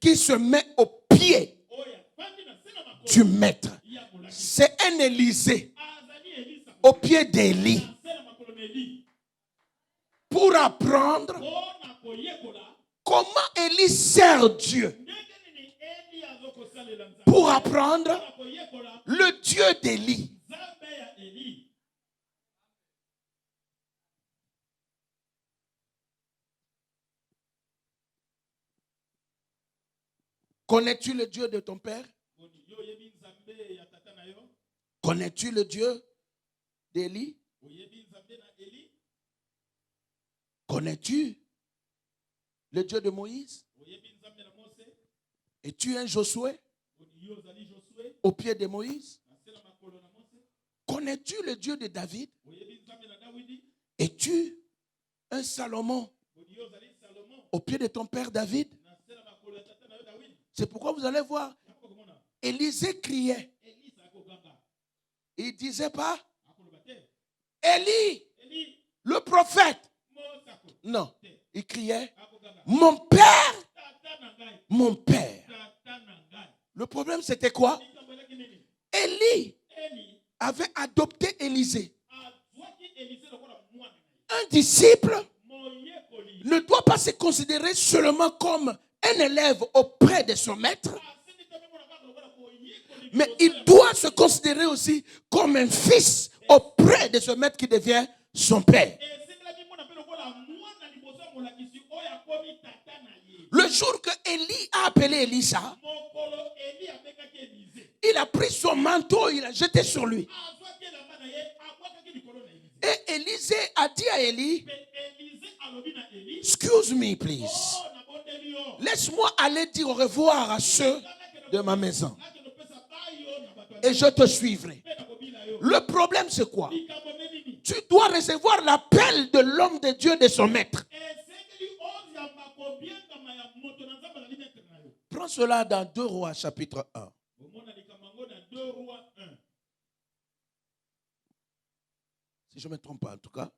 qui se met au pied du maître. C'est un Élysée au pied d'Élie pour apprendre comment Élie sert Dieu. Pour apprendre le Dieu d'Élie. Connais-tu le Dieu de ton père? Connais-tu le Dieu d'Élie? Connais-tu le Dieu de Moïse? Es-tu un Josué au pied de Moïse? Connais-tu le Dieu de David? Es-tu un Salomon au pied de ton père David? C'est pourquoi vous allez voir, Élisée criait. Il ne disait pas, Élie, le prophète. Non, il criait, mon père, mon père. Le problème c'était quoi? Élie avait adopté Élisée. Un disciple ne doit pas se considérer seulement comme un élève auprès de son maître, mais il doit se considérer aussi comme un fils auprès de ce maître qui devient son père. Le jour que Élie a appelé Élisha, il a pris son manteau, il a jeté sur lui. Élisée a dit à Élie, excuse me, please. Laisse-moi aller dire au revoir à ceux de ma maison. Et je te suivrai. Le problème, c'est quoi? Tu dois recevoir l'appel de l'homme de Dieu, de son maître. Prends cela dans 2 Rois, chapitre 1. Si je ne me trompe pas, en tout cas.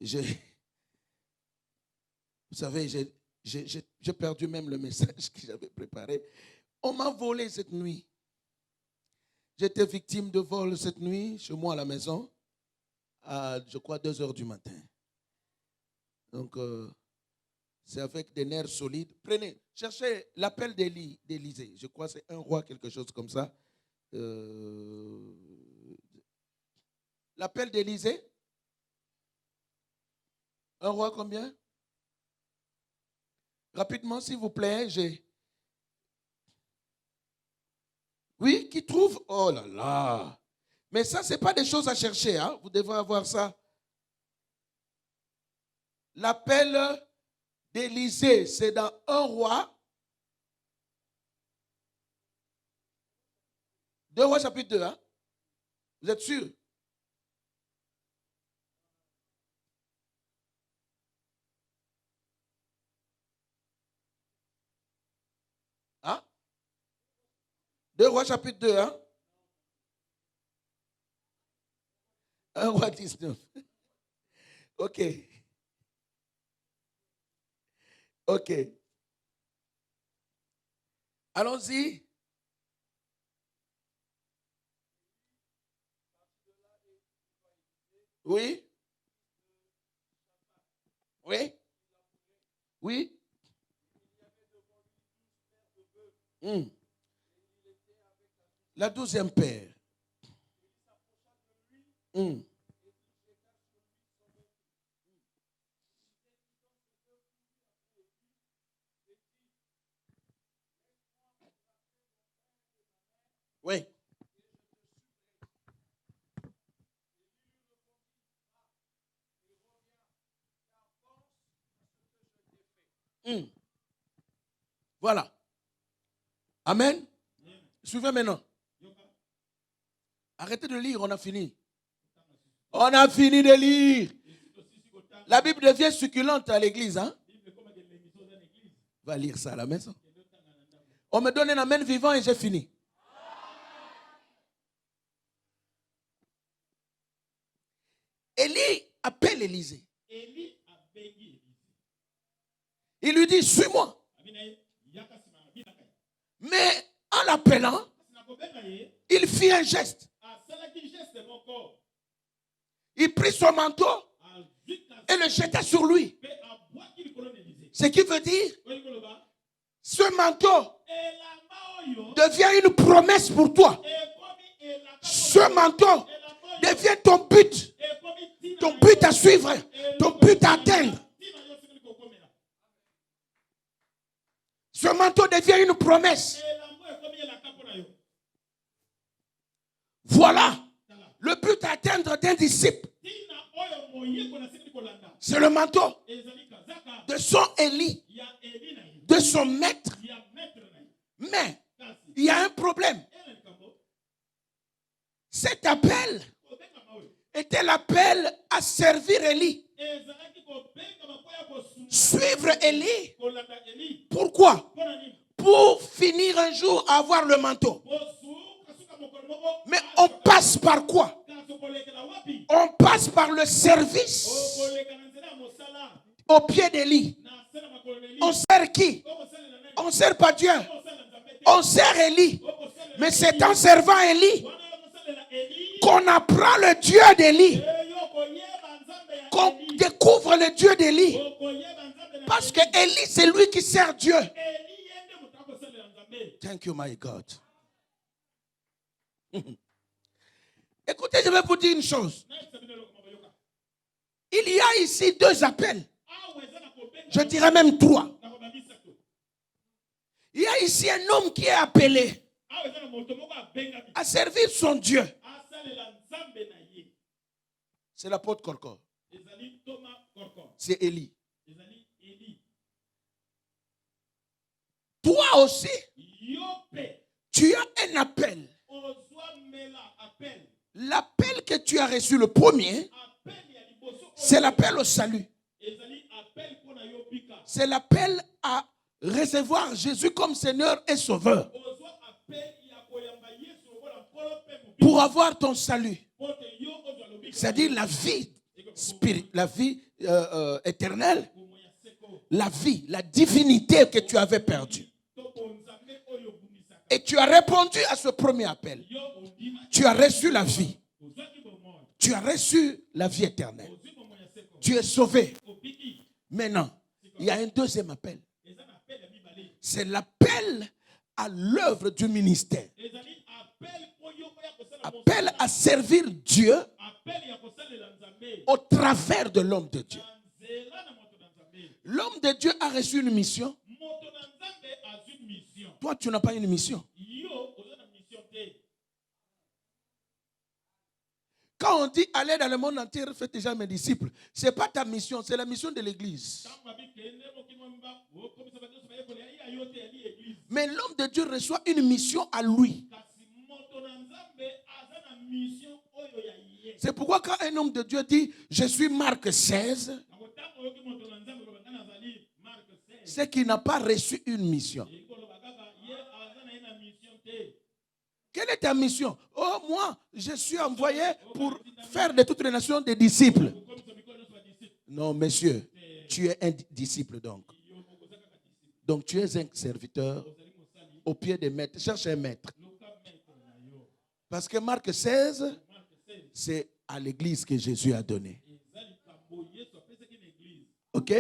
Vous savez, j'ai perdu même le message que j'avais préparé. On m'a volé cette nuit. J'étais victime de vol cette nuit, chez moi à la maison, à, je crois, 2 heures du matin. Donc, c'est avec des nerfs solides. Prenez, cherchez l'appel d'Élisée. Je crois que c'est 1 roi, quelque chose comme ça. L'appel d'Élisée. 1 roi combien? Rapidement, s'il vous plaît, Oui, qui trouve? Oh là là. Mais ça, ce n'est pas des choses à chercher. Hein? Vous devez avoir ça. L'appel d'Élisée, c'est dans 1 roi. 2 rois chapitre 2. Hein? Vous êtes sûr? Hein? 2 rois chapitre 2. Hein? 1 roi 19. Ok. Ok. Allons-y. Oui. Oui. Oui. La 12e paire. Oui. Voilà. Amen. Suivez maintenant. Arrêtez de lire, on a fini. On a fini de lire. La Bible devient succulente à l'église. Hein? Va lire ça à la maison. On me donne un amen vivant et j'ai fini. Élie appelle Élisée. Il lui dit, suis-moi. Mais en l'appelant, il fit un geste. Il prit son manteau et le jeta sur lui. Ce qui veut dire, ce manteau devient une promesse pour toi. Ce manteau devient ton but à suivre, ton but à atteindre. Ce manteau devient une promesse. Voilà le but à atteindre d'un disciple. C'est le manteau de son Élie, de son maître. Mais il y a un problème. Cet appel était l'appel à servir Élie. Suivre Élie. Pourquoi? Pour finir un jour à avoir le manteau. Mais on passe par quoi? On passe par le service au pied d'Élie. On sert qui? On ne sert pas Dieu. On sert Élie. Mais c'est en servant Élie qu'on apprend le Dieu d'Élie. Qu'on découvre le Dieu d'Élie. Parce que Élie, c'est lui qui sert Dieu. Thank you, my God. Écoutez, je vais vous dire une chose. Il y a ici 2 appels. Je dirais même 3. Il y a ici un homme qui est appelé à servir son Dieu. C'est l'apôtre Korkor. C'est Élie. Toi aussi, tu as un appel. L'appel que tu as reçu, le premier, c'est l'appel au salut. C'est l'appel à recevoir Jésus comme Seigneur et Sauveur. Pour avoir ton salut. C'est-à-dire la vie spirituelle, la vie éternelle, la vie, la divinité que tu avais perdue. Et tu as répondu à ce premier appel. Tu as reçu la vie. Tu as reçu la vie éternelle. Tu es sauvé. Maintenant, il y a un deuxième appel. C'est l'appel à l'œuvre du ministère. Appel à servir Dieu au travers de l'homme de Dieu. L'homme de Dieu a reçu une mission. Toi, tu n'as pas une mission. Quand on dit aller dans le monde entier, faites déjà mes disciples, ce n'est pas ta mission, c'est la mission de l'église. Mais l'homme de Dieu reçoit une mission à lui. C'est pourquoi quand un homme de Dieu dit « Je suis Marc 16 », c'est qu'il n'a pas reçu une mission. Quelle est ta mission? Oh, moi, je suis envoyé pour faire de toutes les nations des disciples. Non, monsieur, tu es un disciple donc. Donc tu es un serviteur au pied des maîtres. Cherche un maître. Parce que Marc 16, c'est à l'église que Jésus a donné. Ok?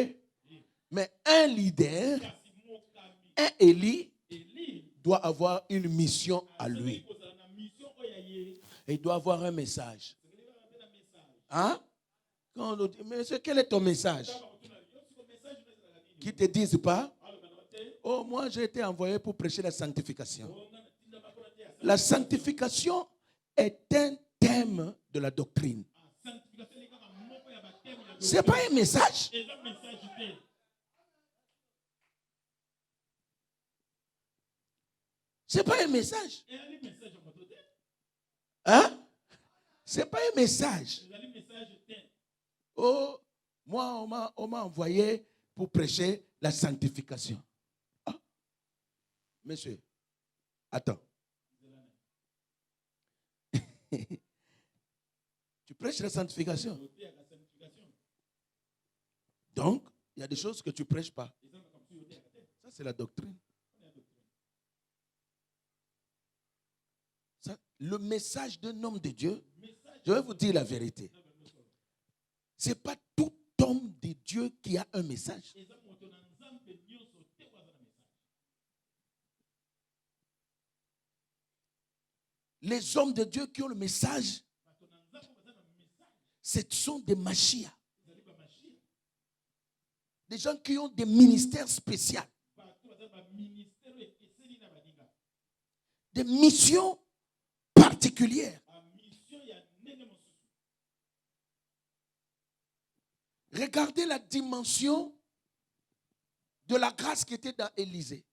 Mais un leader, un Élie, doit avoir une mission à lui. Et il doit avoir un message. Hein? Quand on nous dit, monsieur, quel est ton message? Qui ne te disent pas? Oh, moi j'ai été envoyé pour prêcher la sanctification. La sanctification est un thème de la doctrine. Ce n'est pas un message. Ce n'est pas un message. Hein? Ce n'est pas un message. Oh, moi, on m'a envoyé pour prêcher la sanctification. Ah. Monsieur, attends. Tu prêches la sanctification. Donc, il y a des choses que tu ne prêches pas. Ça, c'est la doctrine. Ça, le message d'un homme de Dieu, je vais vous dire la vérité. Ce n'est pas tout homme de Dieu qui a un message. Les hommes de Dieu qui ont le message, ce sont des Mashiach. Des gens qui ont des ministères spéciaux. Des missions particulières. Regardez la dimension de la grâce qui était dans Élisée.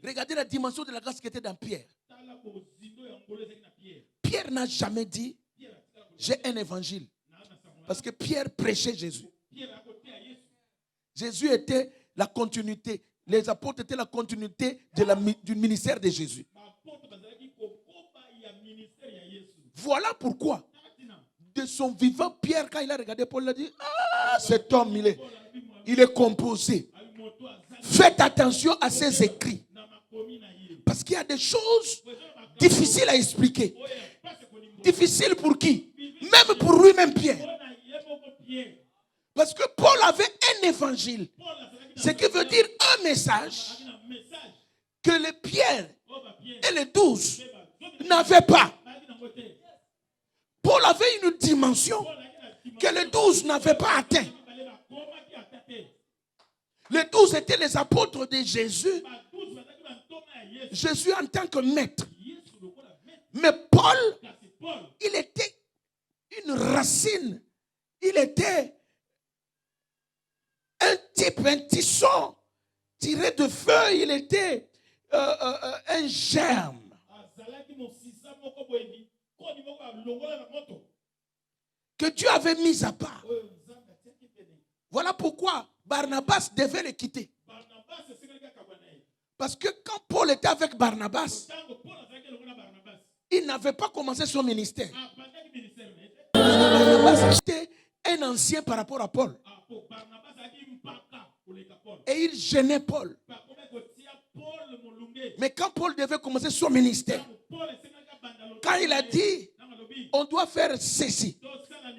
Regardez la dimension de la grâce qui était dans Pierre. Pierre n'a jamais dit « J'ai un évangile ». Parce que Pierre prêchait Jésus. Jésus était la continuité. Les apôtres étaient la continuité du ministère de Jésus. Voilà pourquoi, de son vivant, Pierre, quand il a regardé Paul, il a dit « Ah, cet homme, il est composé. Faites attention à ses écrits. » Parce qu'il y a des choses difficiles à expliquer. Difficiles pour qui? Même pour lui-même Pierre. Parce que Paul avait un évangile. Ce qui veut dire un message que les Pierre et les 12 n'avaient pas. Paul avait une dimension que les 12 n'avaient pas atteint. Les 12 étaient les apôtres de Jésus. Jésus en tant que maître. Mais Paul, il était une racine. Il était un type, un tisson tiré de feuilles. Il était un germe. Que Dieu avait mis à part. Voilà pourquoi Barnabas devait le quitter. Parce que quand Paul était avec Barnabas, il n'avait pas commencé son ministère. Barnabas était un ancien par rapport à Paul. Et il gênait Paul. Mais quand Paul devait commencer son ministère, quand il a dit, on doit faire ceci,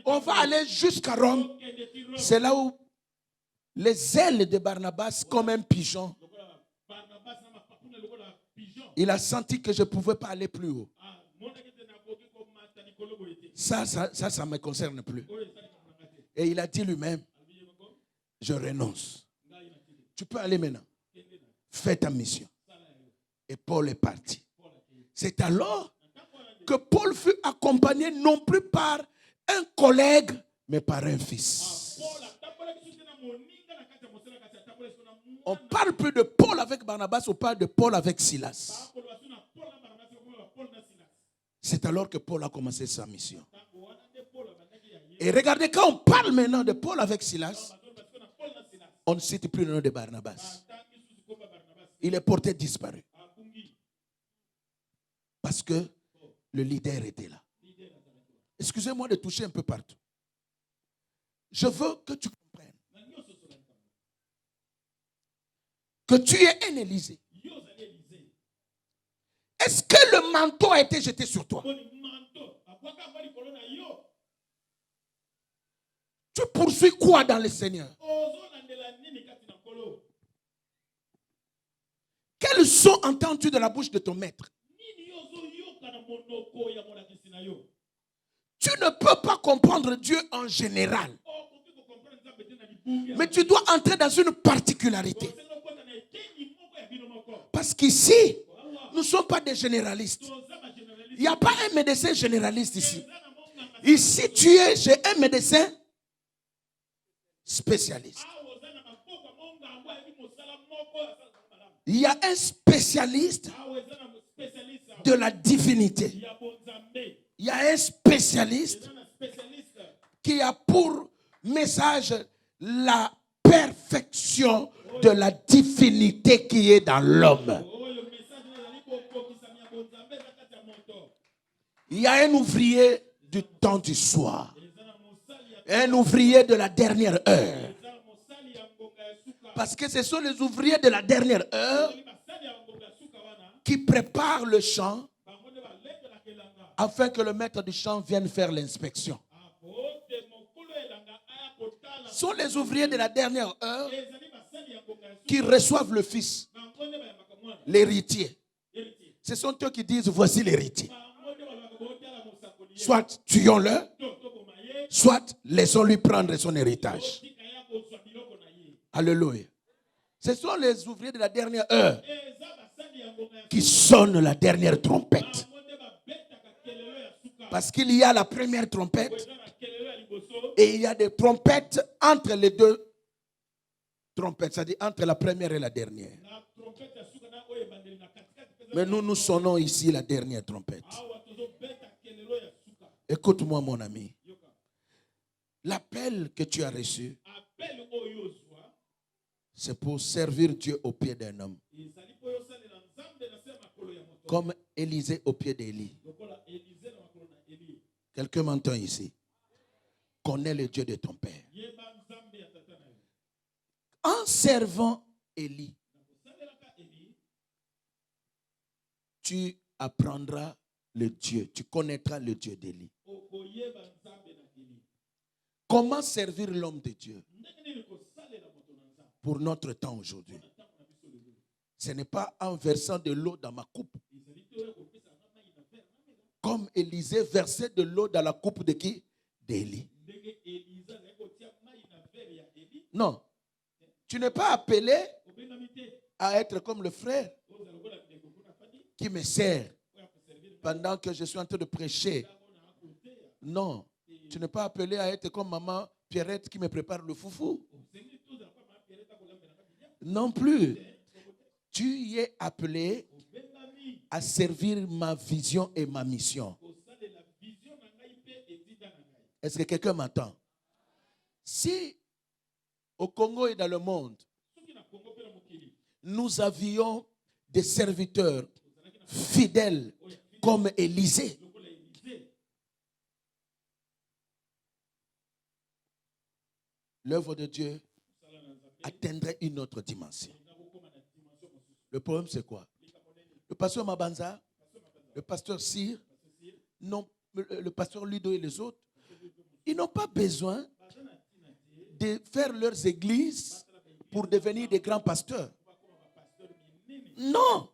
on va aller jusqu'à Rome, c'est là où les ailes de Barnabas, comme un pigeon, il a senti que je ne pouvais pas aller plus haut. Ça ne me concerne plus. Et il a dit lui-même, je renonce. Tu peux aller maintenant. Fais ta mission. Et Paul est parti. C'est alors que Paul fut accompagné non plus par un collègue, mais par un fils. On ne parle plus de Paul avec Barnabas, on parle de Paul avec Silas. C'est alors que Paul a commencé sa mission. Et regardez, quand on parle maintenant de Paul avec Silas, on ne cite plus le nom de Barnabas. Il est porté disparu. Parce que le leader était là. Excusez-moi de toucher un peu partout. Je veux que tu comprennes que tu es un Élysée. Est-ce que le manteau a été jeté sur toi? Tu poursuis quoi dans le Seigneur? Quel son entends-tu de la bouche de ton maître? Tu ne peux pas comprendre Dieu en général. Mais tu dois entrer dans une particularité. Parce qu'ici, nous ne sommes pas des généralistes. Il n'y a pas un médecin généraliste ici. Ici, tu es chez un médecin spécialiste. Il y a un spécialiste de la divinité. Il y a un spécialiste qui a pour message la perfection de la divinité qui est dans l'homme. Il y a un ouvrier du temps du soir. Un ouvrier de la dernière heure. Parce que ce sont les ouvriers de la dernière heure qui préparent le champ afin que le maître du champ vienne faire l'inspection. Ce sont les ouvriers de la dernière heure qui reçoivent le fils, l'héritier. Ce sont eux qui disent, voici l'héritier. Soit tuons-le, soit laissons-lui prendre son héritage. Alléluia. Ce sont les ouvriers de la dernière heure qui sonnent la dernière trompette. Parce qu'il y a la première trompette et il y a des trompettes entre les deux trompettes, c'est-à-dire entre la première et la dernière. Mais nous sonnons ici la dernière trompette. Écoute-moi, mon ami. L'appel que tu as reçu, c'est pour servir Dieu au pied d'un homme. Comme Élisée au pied d'Élie. Quelqu'un m'entend ici? Connais le Dieu de ton père. En servant Élie, tu apprendras le Dieu, tu connaîtras le Dieu d'Élie. Comment servir l'homme de Dieu pour notre temps aujourd'hui? Ce n'est pas en versant de l'eau dans ma coupe. Comme Élisée versait de l'eau dans la coupe de qui? D'Élie. Non. Tu n'es pas appelé à être comme le frère qui me sert pendant que je suis en train de prêcher. Non. Tu n'es pas appelé à être comme maman Pierrette qui me prépare le foufou. Non plus. Tu y es appelé à servir ma vision et ma mission. Est-ce que quelqu'un m'entend? Si au Congo et dans le monde, nous avions des serviteurs fidèles comme Élisée, l'œuvre de Dieu atteindrait une autre dimension. Le problème, c'est quoi? Le pasteur Mabanza, le pasteur Cyr, non, le pasteur Ludo et les autres, ils n'ont pas besoin de faire leurs églises pour devenir des grands pasteurs. Non.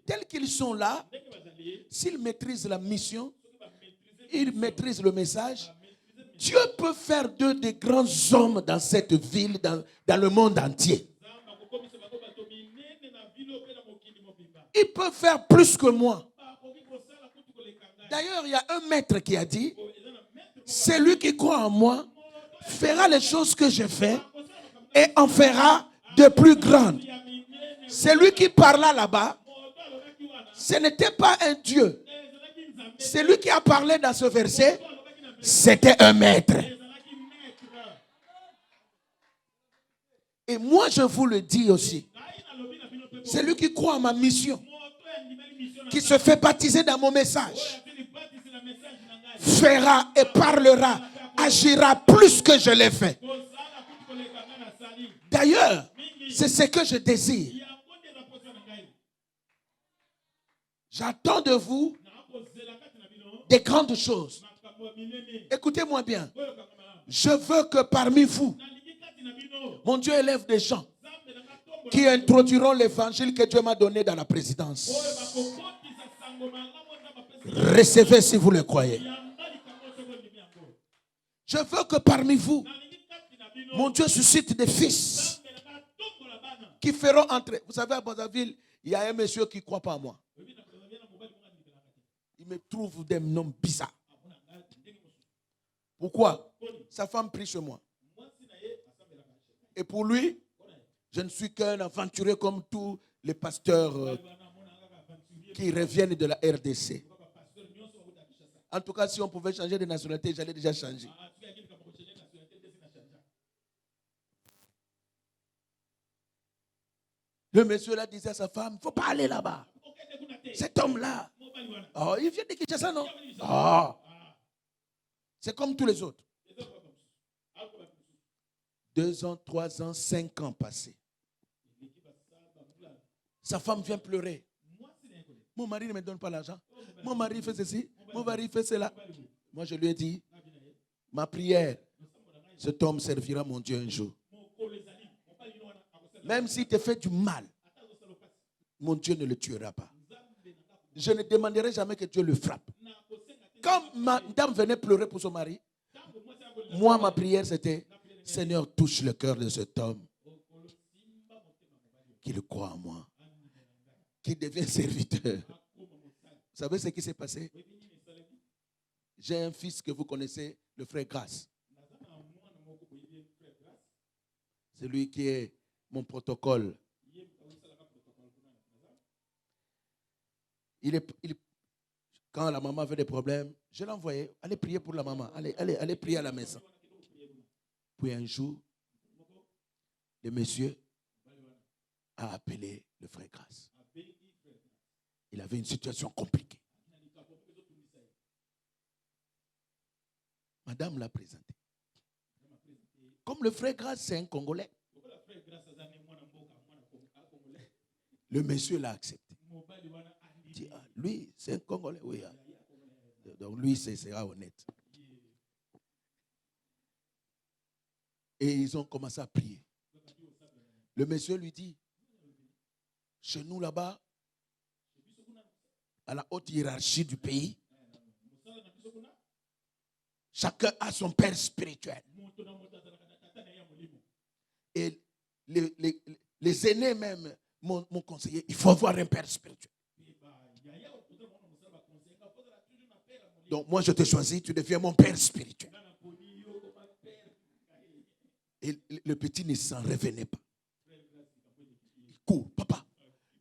Tels qu'ils sont là, s'ils maîtrisent la mission, ils maîtrisent le message, Dieu peut faire d'eux des grands hommes dans cette ville, dans le monde entier. Ils peuvent faire plus que moi. D'ailleurs, il y a un maître qui a dit, celui qui croit en moi fera les choses que je fais et en fera de plus grandes. Celui qui parla là-bas, ce n'était pas un Dieu. Celui qui a parlé dans ce verset, c'était un maître. Et moi, je vous le dis aussi. Celui qui croit en ma mission, qui se fait baptiser dans mon message, fera et parlera, agira plus que je l'ai fait. D'ailleurs, c'est ce que je désire. J'attends de vous des grandes choses. Écoutez-moi bien. Je veux que parmi vous, mon Dieu élève des gens qui introduiront l'évangile que Dieu m'a donné dans la présidence. Recevez si vous le croyez. Je veux que parmi vous, mon Dieu suscite des fils qui feront entrer. Vous savez, à Brazzaville, il y a un monsieur qui ne croit pas à moi. Il me trouve des noms bizarres. Pourquoi? Sa femme prie chez moi. Et pour lui, je ne suis qu'un aventurier comme tous les pasteurs qui reviennent de la RDC. En tout cas, si on pouvait changer de nationalité, j'allais déjà changer. Le monsieur là disait à sa femme, il ne faut pas aller là-bas. Cet homme-là, oh, il vient de Kinshasa, non? Oh. C'est comme tous les autres. 2 ans, 3 ans, 5 ans passés. Sa femme vient pleurer. Mon mari ne me donne pas l'argent. Mon mari fait ceci. Mon mari fait cela. Moi, je lui ai dit, ma prière, cet homme servira mon Dieu un jour. Même s'il te fait du mal, mon Dieu ne le tuera pas. Je ne demanderai jamais que Dieu le frappe. Quand madame venait pleurer pour son mari, moi, ma prière, c'était, Seigneur, touche le cœur de cet homme qui le croit en moi, qui devient serviteur. Vous savez ce qui s'est passé? J'ai un fils que vous connaissez, le frère Grace. C'est lui qui est mon protocole. Quand la maman avait des problèmes, je l'envoyais. Allez prier pour la maman. Allez prier à la maison. Puis un jour, le monsieur a appelé le frère Grace. Il avait une situation compliquée. Madame l'a présenté. Comme le frère Grace, c'est un Congolais. Le monsieur l'a accepté. Il dit, ah, lui, c'est un Congolais. Oui. Donc lui, ce sera honnête. Et ils ont commencé à prier. Le monsieur lui dit, chez nous là-bas, à la haute hiérarchie du pays, chacun a son père spirituel. Et les aînés même m'ont conseillé, il faut avoir un père spirituel. Donc moi je te choisis, tu deviens mon père spirituel. Et le petit ne s'en revenait pas. Il court, papa.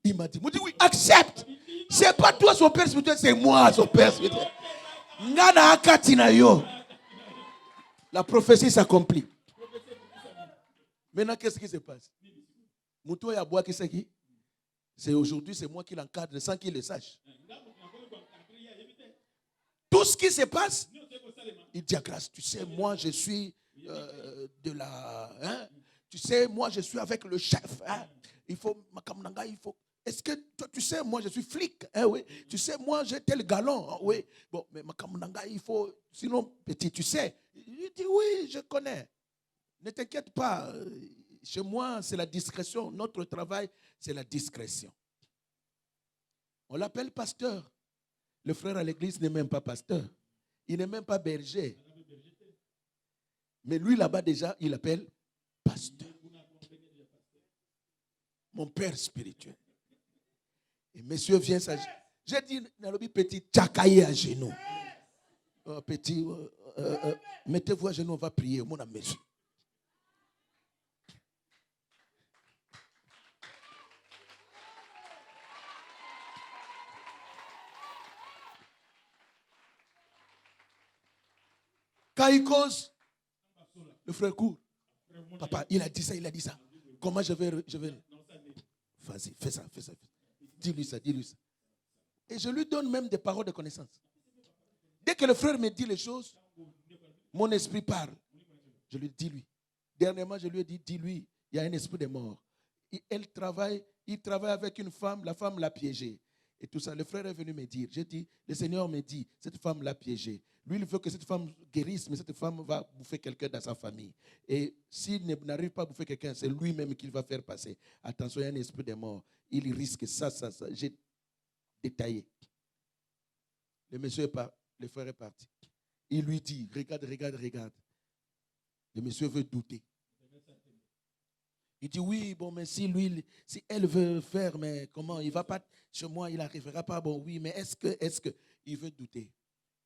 Il m'a dit, oui, accepte. C'est pas toi son père spirituel, c'est moi son père spirituel. La prophétie s'accomplit. Maintenant, qu'est-ce qui se passe? Moutou Yaboua, qui c'est qui? C'est aujourd'hui, c'est moi qui l'encadre sans qu'il le sache. Tout ce qui se passe, il dit à grâce, tu sais, moi je suis de la... Hein? Tu sais, moi je suis avec le chef. Hein? Il faut... Est-ce que toi, tu sais, moi je suis flic. Hein, oui. Tu sais, moi j'ai tel galon. Hein, oui. Bon, mais Makamnanga, il faut... Sinon, petit, tu sais. Il dit, oui, je connais. Ne t'inquiète pas. Chez moi, c'est la discrétion. Notre travail, c'est la discrétion. On l'appelle pasteur. Le frère à l'église n'est même pas pasteur. Il n'est même pas berger. Mais lui, là-bas, déjà, il appelle pasteur. Mon père spirituel. Et monsieur vient s'agir. J'ai dit, Nalobi, petit, tchakaye à genoux. Petit, mettez-vous à genoux, on va prier. Mon ami, monsieur. Quand il cause, le frère court. Papa, il a dit ça, il a dit ça. Comment je vais... Vas-y, fais ça. Dis-lui ça. Et je lui donne même des paroles de connaissance. Dès que le frère me dit les choses, mon esprit parle. Je lui dis, lui. Dernièrement, je lui ai dit, dis-lui, il y a un esprit de mort. Il travaille avec une femme, la femme l'a piégé. Et tout ça, le frère est venu me dire, j'ai dit, le Seigneur me dit, cette femme l'a piégé. Lui, il veut que cette femme guérisse, mais cette femme va bouffer quelqu'un dans sa famille. Et s'il n'arrive pas à bouffer quelqu'un, c'est lui-même qu'il va faire passer. Attention, il y a un esprit de mort. Il risque ça. J'ai détaillé. Le frère est parti. Il lui dit, regarde. Le monsieur veut douter. Il dit, oui, bon, mais si elle veut faire, mais comment, il ne va pas, chez moi, il n'arrivera pas, bon, oui, mais est-ce que, il veut douter.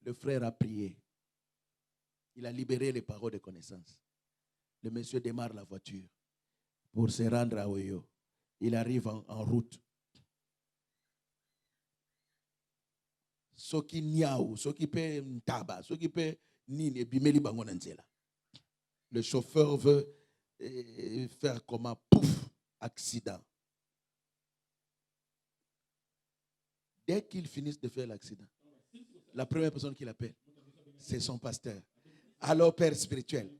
Le frère a prié. Il a libéré les paroles de connaissance. Le monsieur démarre la voiture pour se rendre à Oyo. Il arrive en route. Ce qui niaou, ce qui peut taba, ce qui peut nini, bimeli bangonanzela. Le chauffeur veut faire comment, pouf, accident. Dès qu'ils finissent de faire l'accident, la première personne qu'il appelle, c'est son pasteur. Alors, père spirituel,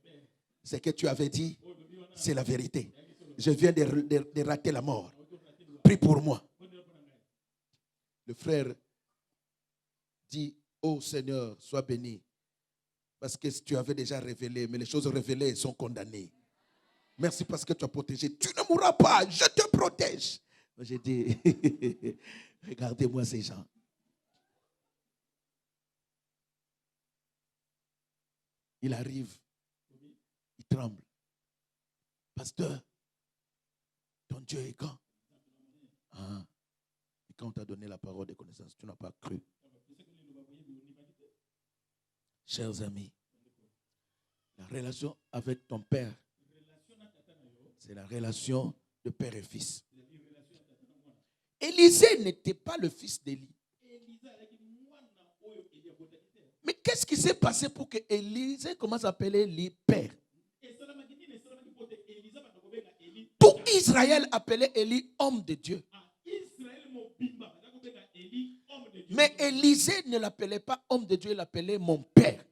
ce que tu avais dit, c'est la vérité. Je viens de rater la mort. Prie pour moi. Le frère dit, oh Seigneur, sois béni. Parce que tu avais déjà révélé, mais les choses révélées sont condamnées. Merci parce que tu as protégé. Tu ne mourras pas, je te protège. J'ai dit, regardez-moi ces gens. Il arrive, il tremble. Pasteur, ton Dieu est quand? Ah. Et quand on t'a donné la parole de connaissance, tu n'as pas cru. Chers amis, la relation avec ton père, c'est la relation de père et fils. Élisée n'était pas le fils d'Élie. Mais qu'est-ce qui s'est passé pour que Élisée commence à appeler Élie père? Tout Israël appelait Élie homme de Dieu. Mais Élisée ne l'appelait pas homme de Dieu, il l'appelait mon père.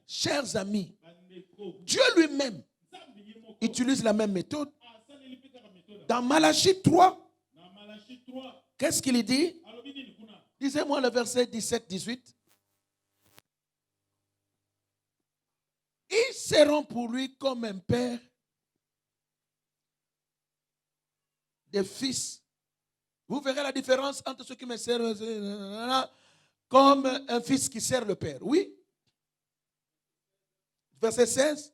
Chers amis, Dieu lui-même utilise la même méthode. Dans Malachie 3, qu'est-ce qu'il dit? Lisez-moi le verset 17-18. Ils seront pour lui comme un père, des fils. Vous verrez la différence entre ceux qui me servent comme un fils qui sert le père. Oui. Verset 16.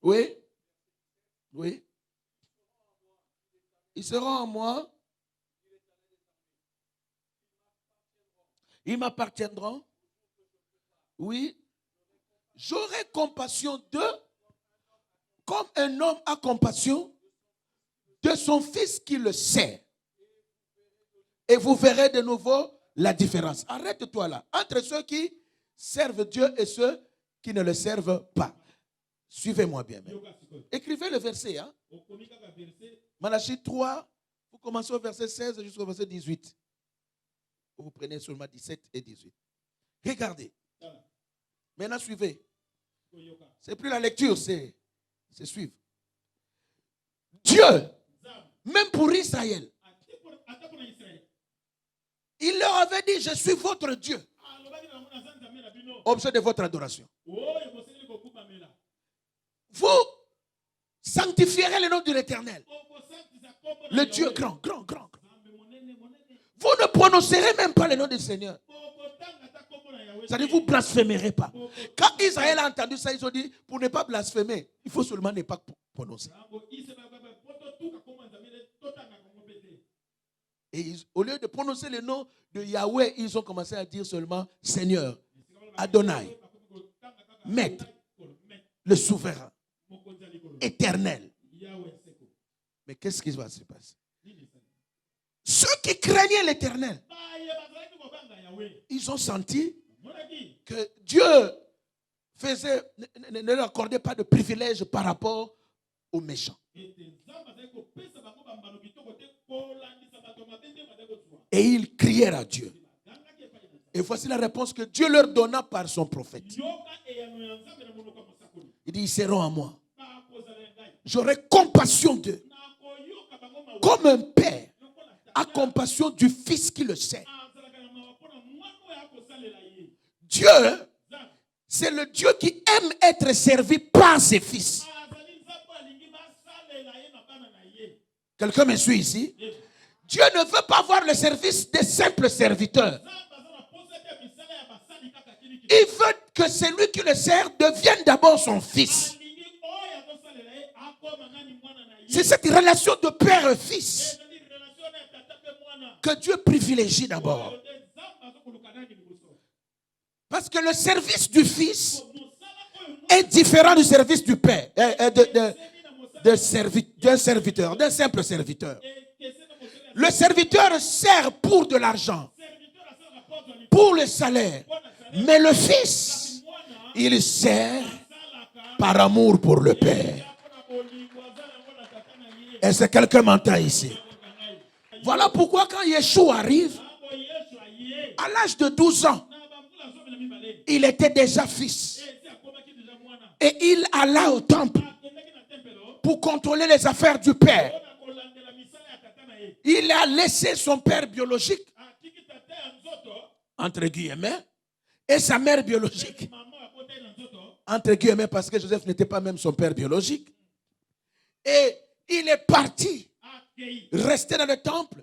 Oui. Oui. Ils seront en moi. Ils m'appartiendront. Oui. J'aurai compassion d'eux comme un homme a compassion de son fils qui le sert. Et vous verrez de nouveau la différence. Arrête-toi là. Entre ceux qui servent Dieu et ceux qui ne le servent pas. Suivez-moi bien. Écrivez le verset. Hein? Malachie 3, vous commencez au verset 16 jusqu'au verset 18. Vous prenez seulement 17 et 18. Regardez. Maintenant, suivez. C'est plus la lecture, c'est suivre. Dieu, même pour Israël, il leur avait dit, je suis votre Dieu. Objet de votre adoration. Vous sanctifierez le nom de l'Éternel. Le Dieu grand. Vous ne prononcerez même pas le nom du Seigneur. C'est-à-dire, vous ne blasphémerez pas. Quand Israël a entendu ça, ils ont dit, pour ne pas blasphémer, il faut seulement ne pas prononcer. Et au lieu de prononcer le nom de Yahweh, ils ont commencé à dire seulement Seigneur, Adonai, Maître, le souverain, éternel. Mais qu'est-ce qui va se passer? Ceux qui craignaient l'Éternel, ils ont senti que Dieu ne leur accordait pas de privilèges par rapport aux méchants. Et ils crièrent à Dieu. Et voici la réponse que Dieu leur donna par son prophète. Il dit, ils seront à moi. J'aurai compassion d'eux. Comme un père a compassion du fils qui le sert. Dieu, c'est le Dieu qui aime être servi par ses fils. Quelqu'un me suit ici? Dieu ne veut pas voir le service des simples serviteurs. Il veut que celui qui le sert devienne d'abord son fils. C'est cette relation de père et fils que Dieu privilégie d'abord. Parce que le service du fils est différent du service du père, d'un serviteur, d'un simple serviteur. Le serviteur sert pour de l'argent, pour le salaire. Mais le fils, il sert par amour pour le père. Est-ce que quelqu'un m'entend ici? Voilà pourquoi quand Yeshua arrive, à l'âge de 12 ans, il était déjà fils. Et il alla au temple pour contrôler les affaires du père. Il a laissé son père biologique, entre guillemets, et sa mère biologique, entre guillemets, parce que Joseph n'était pas même son père biologique. Et il est parti, rester dans le temple,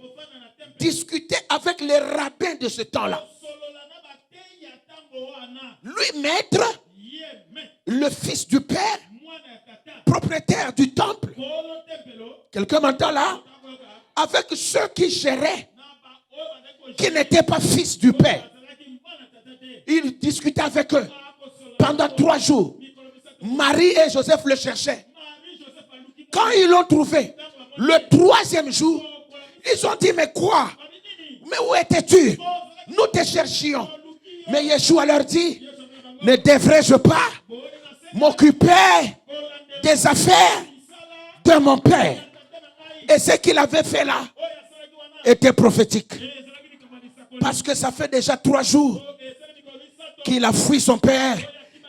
discuter avec les rabbins de ce temps-là. Lui, maître, le fils du père, propriétaire du temple. Quelqu'un m'entend là? Avec ceux qui géraient, qui n'étaient pas fils du père. Il discutait avec eux pendant 3 jours. Marie et Joseph le cherchaient. Quand ils l'ont trouvé, le 3e jour, ils ont dit, mais quoi? Mais où étais-tu? Nous te cherchions. Mais Yeshua leur dit, ne devrais-je pas m'occuper des affaires de mon père? Et ce qu'il avait fait là était prophétique. Parce que ça fait déjà 3 jours qu'il a fui son père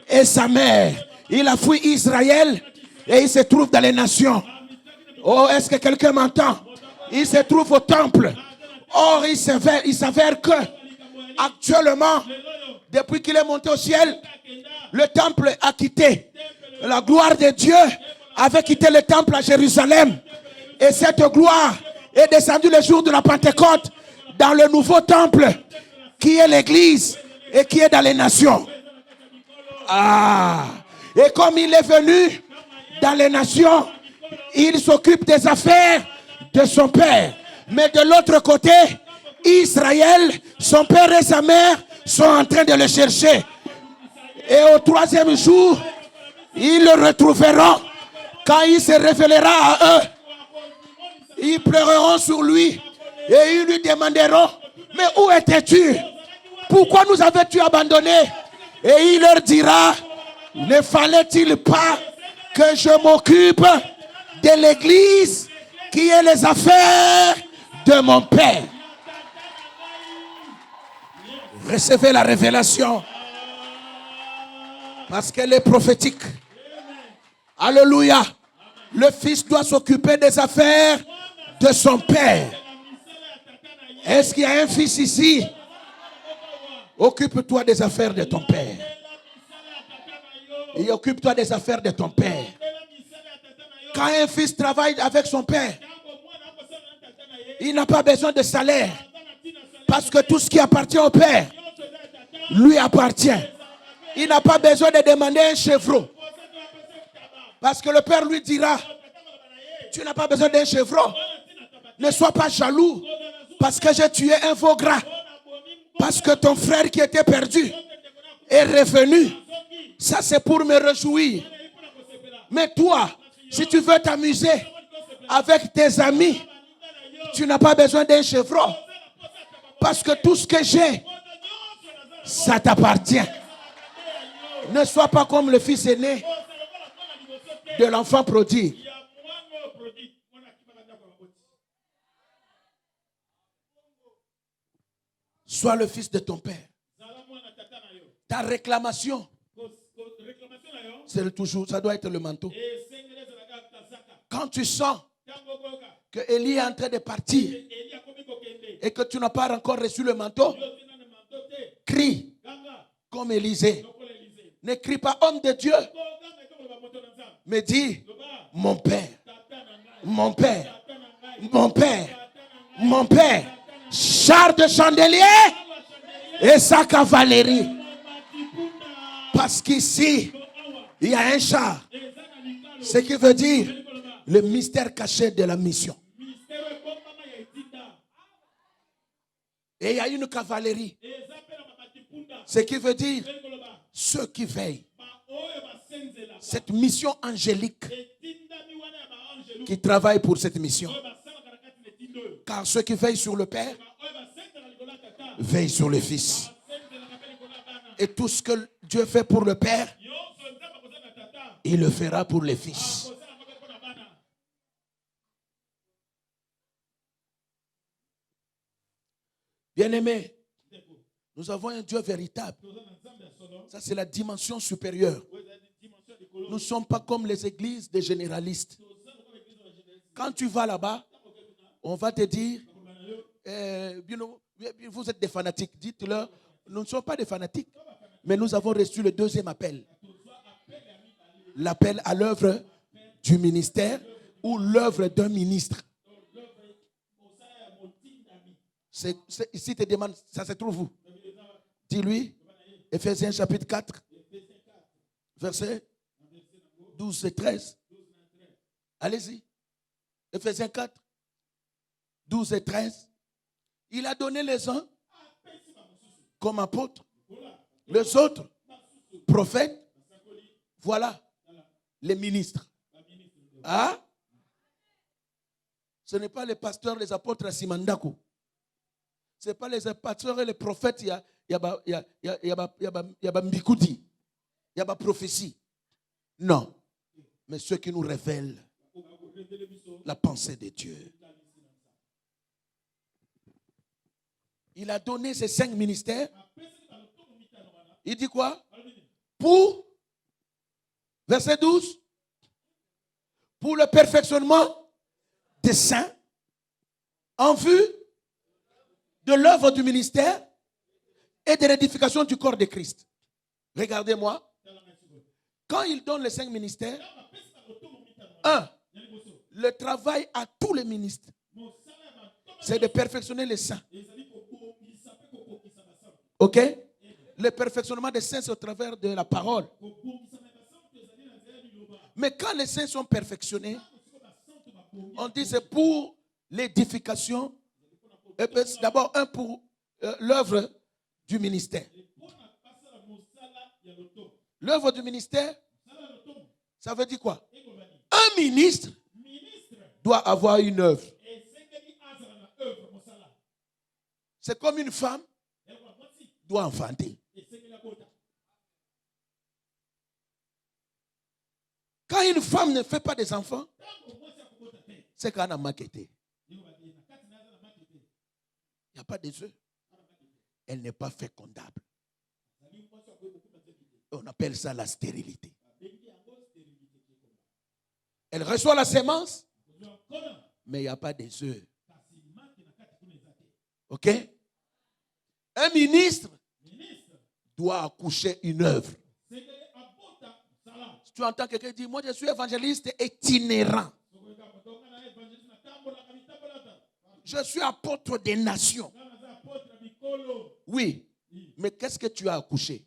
et sa mère. Il a fui Israël et il se trouve dans les nations. Oh, est-ce que quelqu'un m'entend? Il se trouve au temple. Or, il s'avère que actuellement, depuis qu'il est monté au ciel, le temple a quitté. La gloire de Dieu avait quitté le temple à Jérusalem. Et cette gloire est descendue le jour de la Pentecôte dans le nouveau temple qui est l'église et qui est dans les nations. Ah! Et comme il est venu dans les nations, il s'occupe des affaires de son père. Mais de l'autre côté, Israël, son père et sa mère sont en train de le chercher. Et au troisième jour, ils le retrouveront. Quand il se révélera à eux, ils pleureront sur lui et ils lui demanderont: mais où étais-tu? Pourquoi nous avais-tu abandonné? Et il leur dira: ne fallait-il pas que je m'occupe de l'église qui est les affaires de mon père? Recevez la révélation parce qu'elle est prophétique. Alléluia. Le fils doit s'occuper des affaires de son père. Est-ce qu'il y a un fils ici? Occupe-toi des affaires de ton père. Et occupe-toi des affaires de ton père. Quand un fils travaille avec son père, il n'a pas besoin de salaire. Parce que tout ce qui appartient au père lui appartient. Il n'a pas besoin de demander un chevreau. Parce que le père lui dira: tu n'as pas besoin d'un chevreau. Ne sois pas jaloux parce que j'ai tué un veau gras. Parce que ton frère qui était perdu est revenu. Ça, c'est pour me réjouir. Mais toi, si tu veux t'amuser avec tes amis, tu n'as pas besoin d'un chevreau. Parce que tout ce que j'ai, ça t'appartient. Ne sois pas comme le fils aîné de l'enfant prodigue. Sois le fils de ton père. Ta réclamation, c'est toujours, ça doit être le manteau. Quand tu sens que Élie est en train de partir et que tu n'as pas encore reçu le manteau, crie comme Élisée. Ne crie pas homme de Dieu, mais dis: mon père, mon père, mon père, mon père. Char de chandelier et sa cavalerie. Parce qu'ici, il y a un char. Ce qui veut dire le mystère caché de la mission. Et il y a une cavalerie. Ce qui veut dire ceux qui veillent. Cette mission angélique qui travaille pour cette mission. Car ceux qui veillent sur le Père veillent sur le Fils. Et tout ce que Dieu fait pour le Père, il le fera pour le Fils. Bien-aimés, nous avons un Dieu véritable. Ça, c'est la dimension supérieure. Nous ne sommes pas comme les églises des généralistes. Quand tu vas là-bas, on va te dire, vous êtes des fanatiques. Dites-leur, nous ne sommes pas des fanatiques. Mais nous avons reçu le deuxième appel. L'appel à l'œuvre du ministère ou l'œuvre d'un ministre. Ici, te demande, ça se trouve où? Dis-lui, Ephésiens chapitre 4, versets 12 et 13. Allez-y. Ephésiens 4, 12 et 13. Il a donné les uns comme apôtres, les autres prophètes. Voilà les ministres. Ah? Ce n'est pas les pasteurs, les apôtres à Simandako. Ce n'est pas les pasteurs et les prophètes. Il y a Mbikoudi. Il y a prophétie. Non. Mais ceux qui nous révèlent la pensée de Dieu. Il a donné ces 5 ministères. Il dit quoi? Pour, verset 12, pour le perfectionnement des saints en vue de l'œuvre du ministère et de l'édification du corps de Christ. Regardez-moi. Quand il donne les 5 ministères, 1, le travail à tous les ministres, c'est de perfectionner les saints. Ok? Le perfectionnement des saints, c'est au travers de la parole. Mais quand les saints sont perfectionnés, On dit c'est pour l'édification. Et puis, d'abord, un pour l'œuvre du ministère. L'œuvre du ministère, ça veut dire quoi? Un ministre doit avoir une œuvre. C'est comme une femme doit enfanter. Quand une femme ne fait pas des enfants, c'est qu'elle a maquetté. Il n'y a pas des œufs. Elle n'est pas fécondable. On appelle ça la stérilité. Elle reçoit la sémence, mais il n'y a pas des œufs. Ok? Un ministre doit accoucher une œuvre. Si tu entends quelqu'un dire, moi je suis évangéliste itinérant. Je suis apôtre des nations. Oui, mais qu'est-ce que tu as accouché?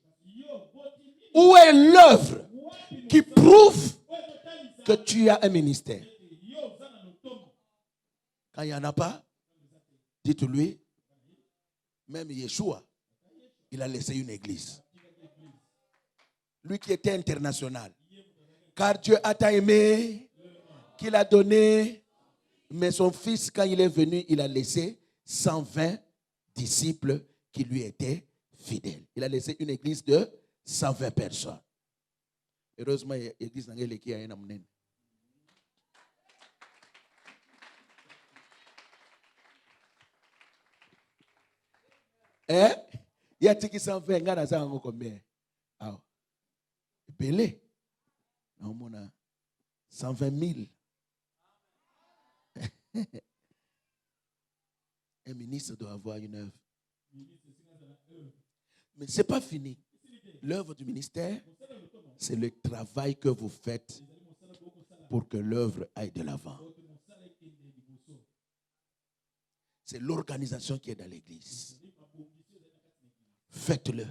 Où est l'œuvre qui prouve que tu as un ministère? Quand il n'y en a pas, dites-lui, même Yeshua, il a laissé une église. Lui qui était international. Car Dieu a tant aimé qu'il a donné. Mais son fils, quand il est venu, il a laissé 120 disciples qui lui étaient fidèles. Il a laissé une église de 120 personnes. Heureusement, l'église n'a pas qui a un amène. Eh? Il y a qui 120 gars dans combien? Ah. Belé. On a 120 000. Un ministre doit avoir une œuvre. Mais ce n'est pas fini. L'œuvre du ministère, c'est le travail que vous faites pour que l'œuvre aille de l'avant. C'est l'organisation qui est dans l'église. Faites-le.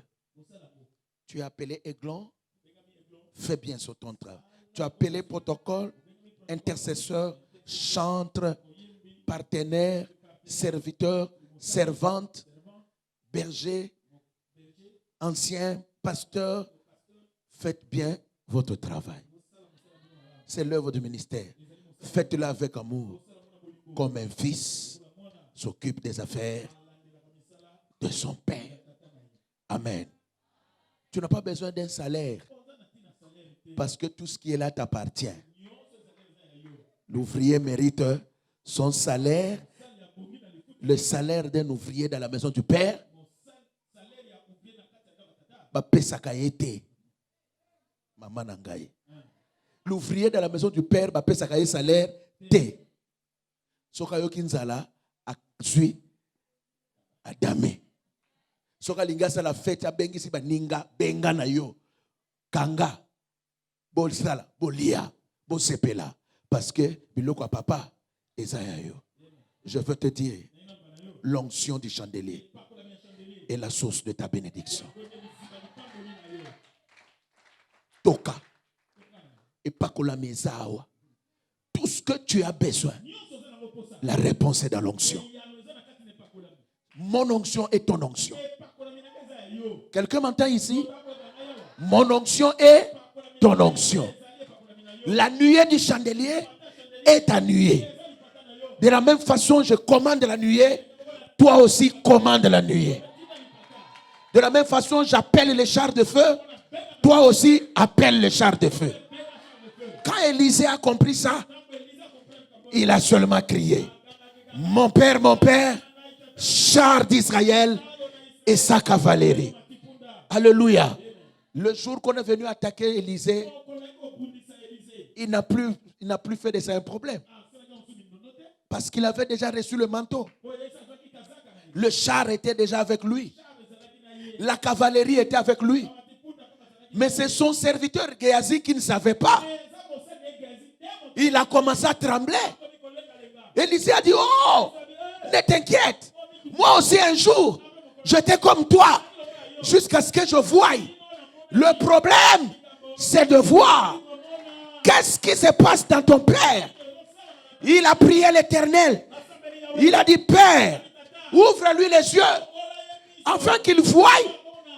Tu as appelé Aiglon, fais bien sur ton travail. Tu as appelé protocole, intercesseur, chantre, partenaire, serviteur, servante, berger, ancien, pasteur. Faites bien votre travail. C'est l'œuvre du ministère. Faites-le avec amour, comme un fils s'occupe des affaires de son père. Amen. Tu n'as pas besoin d'un salaire parce que tout ce qui est là t'appartient. L'ouvrier mérite son salaire, le salaire d'un ouvrier dans la maison du Père. L'ouvrier dans la maison du Père, salaire T. Sokayo kinzala a zui a dame. Soka linga sala fête a bengi si baninga benga na yo. Kanga bol sala bolia bol sepela parce que biloko a papa ezayayo. Je veux te dire, l'onction du chandelier est la source de ta bénédiction. Toka et pas que la mesawa. Tout ce que tu as besoin, la réponse est dans l'onction. Mon onction est ton onction. Quelqu'un m'entend ici? Mon onction est ton onction. La nuée du chandelier est ta nuée. De la même façon, je commande la nuée, toi aussi commande la nuée. De la même façon, j'appelle les chars de feu, toi aussi appelle les chars de feu. Quand Élisée a compris ça, il a seulement crié, mon père, char d'Israël et sa cavalerie. Alléluia. Le jour qu'on est venu attaquer Élisée, il n'a plus fait de ça un problème. Parce qu'il avait déjà reçu le manteau. Le char était déjà avec lui. La cavalerie était avec lui. Mais c'est son serviteur Géasi qui ne savait pas. Il a commencé à trembler. Élisée a dit, oh, ne t'inquiète. Moi aussi un jour, j'étais comme toi. Jusqu'à ce que je voie. Le problème, c'est de voir qu'est-ce qui se passe dans ton père. Il a prié l'Éternel. Il a dit, Père, ouvre-lui les yeux afin qu'il voie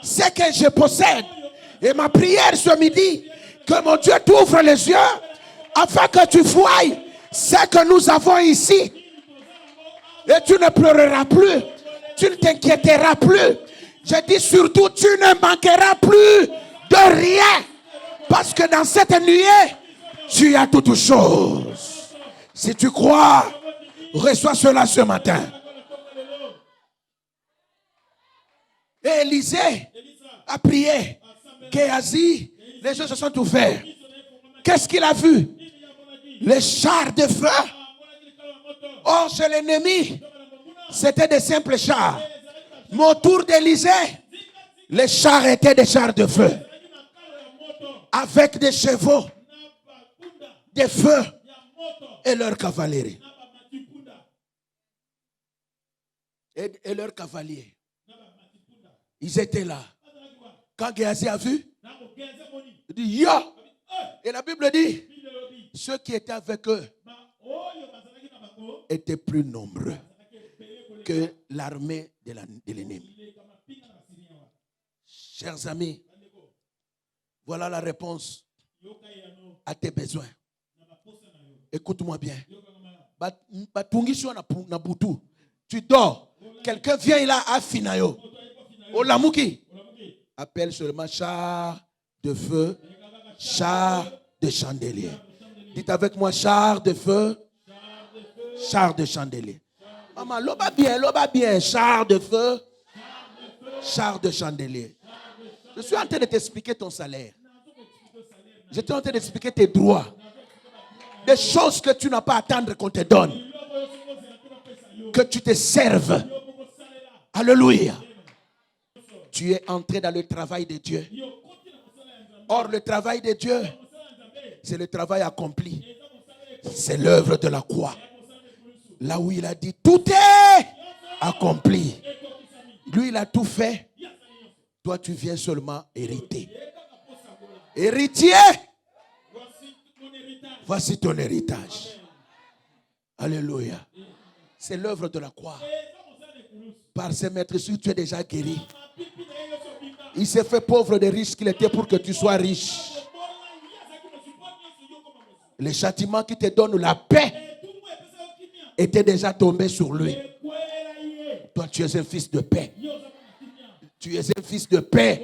ce que je possède. Et ma prière ce midi, que mon Dieu t'ouvre les yeux afin que tu voies ce que nous avons ici. Et tu ne pleureras plus. Tu ne t'inquiéteras plus. Je dis surtout, tu ne manqueras plus de rien. Parce que dans cette nuée, tu as toutes choses. Si tu crois, reçois cela ce matin. Et Élisée a prié. Géasi, les yeux se sont ouverts. Qu'est-ce qu'il a vu? Les chars de feu. Or, chez l'ennemi, c'était des simples chars. Mais autour d'Élisée, les chars étaient des chars de feu. Avec des chevaux, des feux et leur cavalerie. Et leurs cavaliers. Ils étaient là. Quand Géasi a vu, il dit, yo! Et la Bible dit, ceux qui étaient avec eux étaient plus nombreux que l'armée de l'ennemi. Chers amis, voilà la réponse à tes besoins. Écoute-moi bien. Tu dors. Quelqu'un vient, il a Afinayo. Olamuki. Appelle seulement char de feu, char de chandelier. Dites avec moi, char de feu, char de chandelier. Maman, l'oba bien, char de feu, char de chandelier. Je suis en train de t'expliquer ton salaire. Je suis en train d'expliquer tes droits. Des choses que tu n'as pas à attendre qu'on te donne. Que tu te serves. Alléluia. Tu es entré dans le travail de Dieu. Or, le travail de Dieu, c'est le travail accompli. C'est l'œuvre de la croix. Là où il a dit, tout est accompli. Lui, il a tout fait. Toi, tu viens seulement hériter. Héritier, voici ton héritage. Alléluia. C'est l'œuvre de la croix. Par ses maîtres, si tu es déjà guéri. Il s'est fait pauvre des riches qu'il était pour que tu sois riche. Les châtiments qui te donnent la paix étaient déjà tombés sur lui. Toi, tu es un fils de paix. Tu es un fils de paix.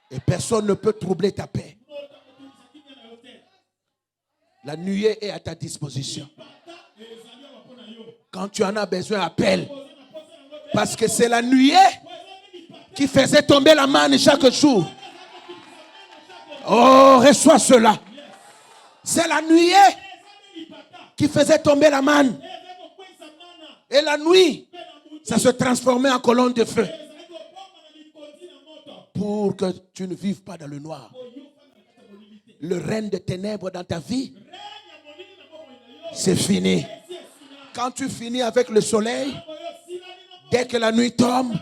Et personne ne peut troubler ta paix. La nuée est à ta disposition. Quand tu en as besoin, appelle. Parce que c'est la nuée qui faisait tomber la manne chaque jour. Oh, reçois cela. C'est la nuée qui faisait tomber la manne. Et la nuit, ça se transformait en colonne de feu. Pour que tu ne vives pas dans le noir. Le règne des ténèbres dans ta vie, c'est fini. Quand tu finis avec le soleil, dès que la nuit tombe,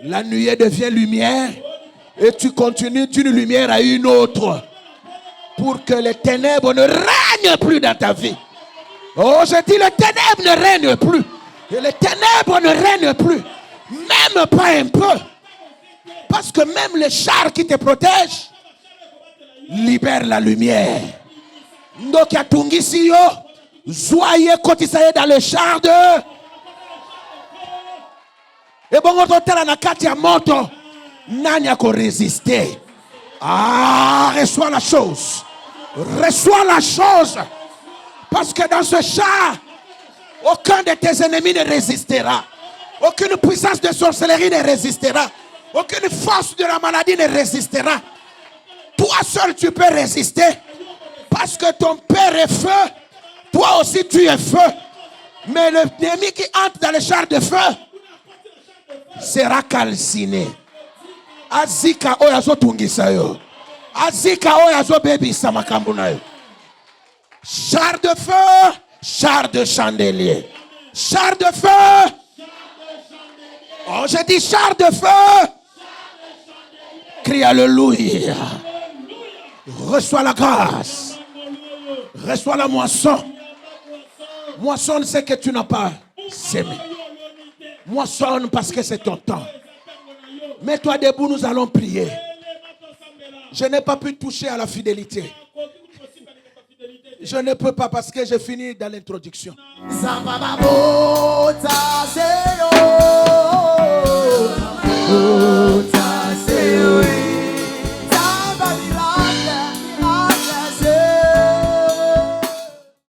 la nuée devient lumière et tu continues d'une lumière à une autre pour que les ténèbres ne règnent plus dans ta vie. Oh, je dis, les ténèbres ne règnent plus. Et les ténèbres ne règnent plus. Même pas un peu. Parce que même les chars qui te protègent libèrent la lumière. Donc, à Tungisiyo, soyez cotisés dans le char de. Et bon, on a na kati ya moto. Nani a résister. Ah, reçois la chose. Reçois la chose. Parce que dans ce char, aucun de tes ennemis ne résistera. Aucune puissance de sorcellerie ne résistera. Aucune force de la maladie ne résistera. Toi seul tu peux résister. Parce que ton père est feu. Toi aussi tu es feu. Mais l'ennemi qui entre dans le char de feu sera calciné. Azika oyazo tungisayo. Azika oyazo baby samakambunayo. Char de feu, char de chandelier. Char de feu. Oh, j'ai dit char de feu. Crie alléluia. Reçois la grâce. Reçois la moisson. Moissonne ce que tu n'as pas semé. Moissonne parce que c'est ton temps. Mets-toi debout, nous allons prier. Je n'ai pas pu toucher à la fidélité. Je ne peux pas parce que j'ai fini dans l'introduction. Zambababo.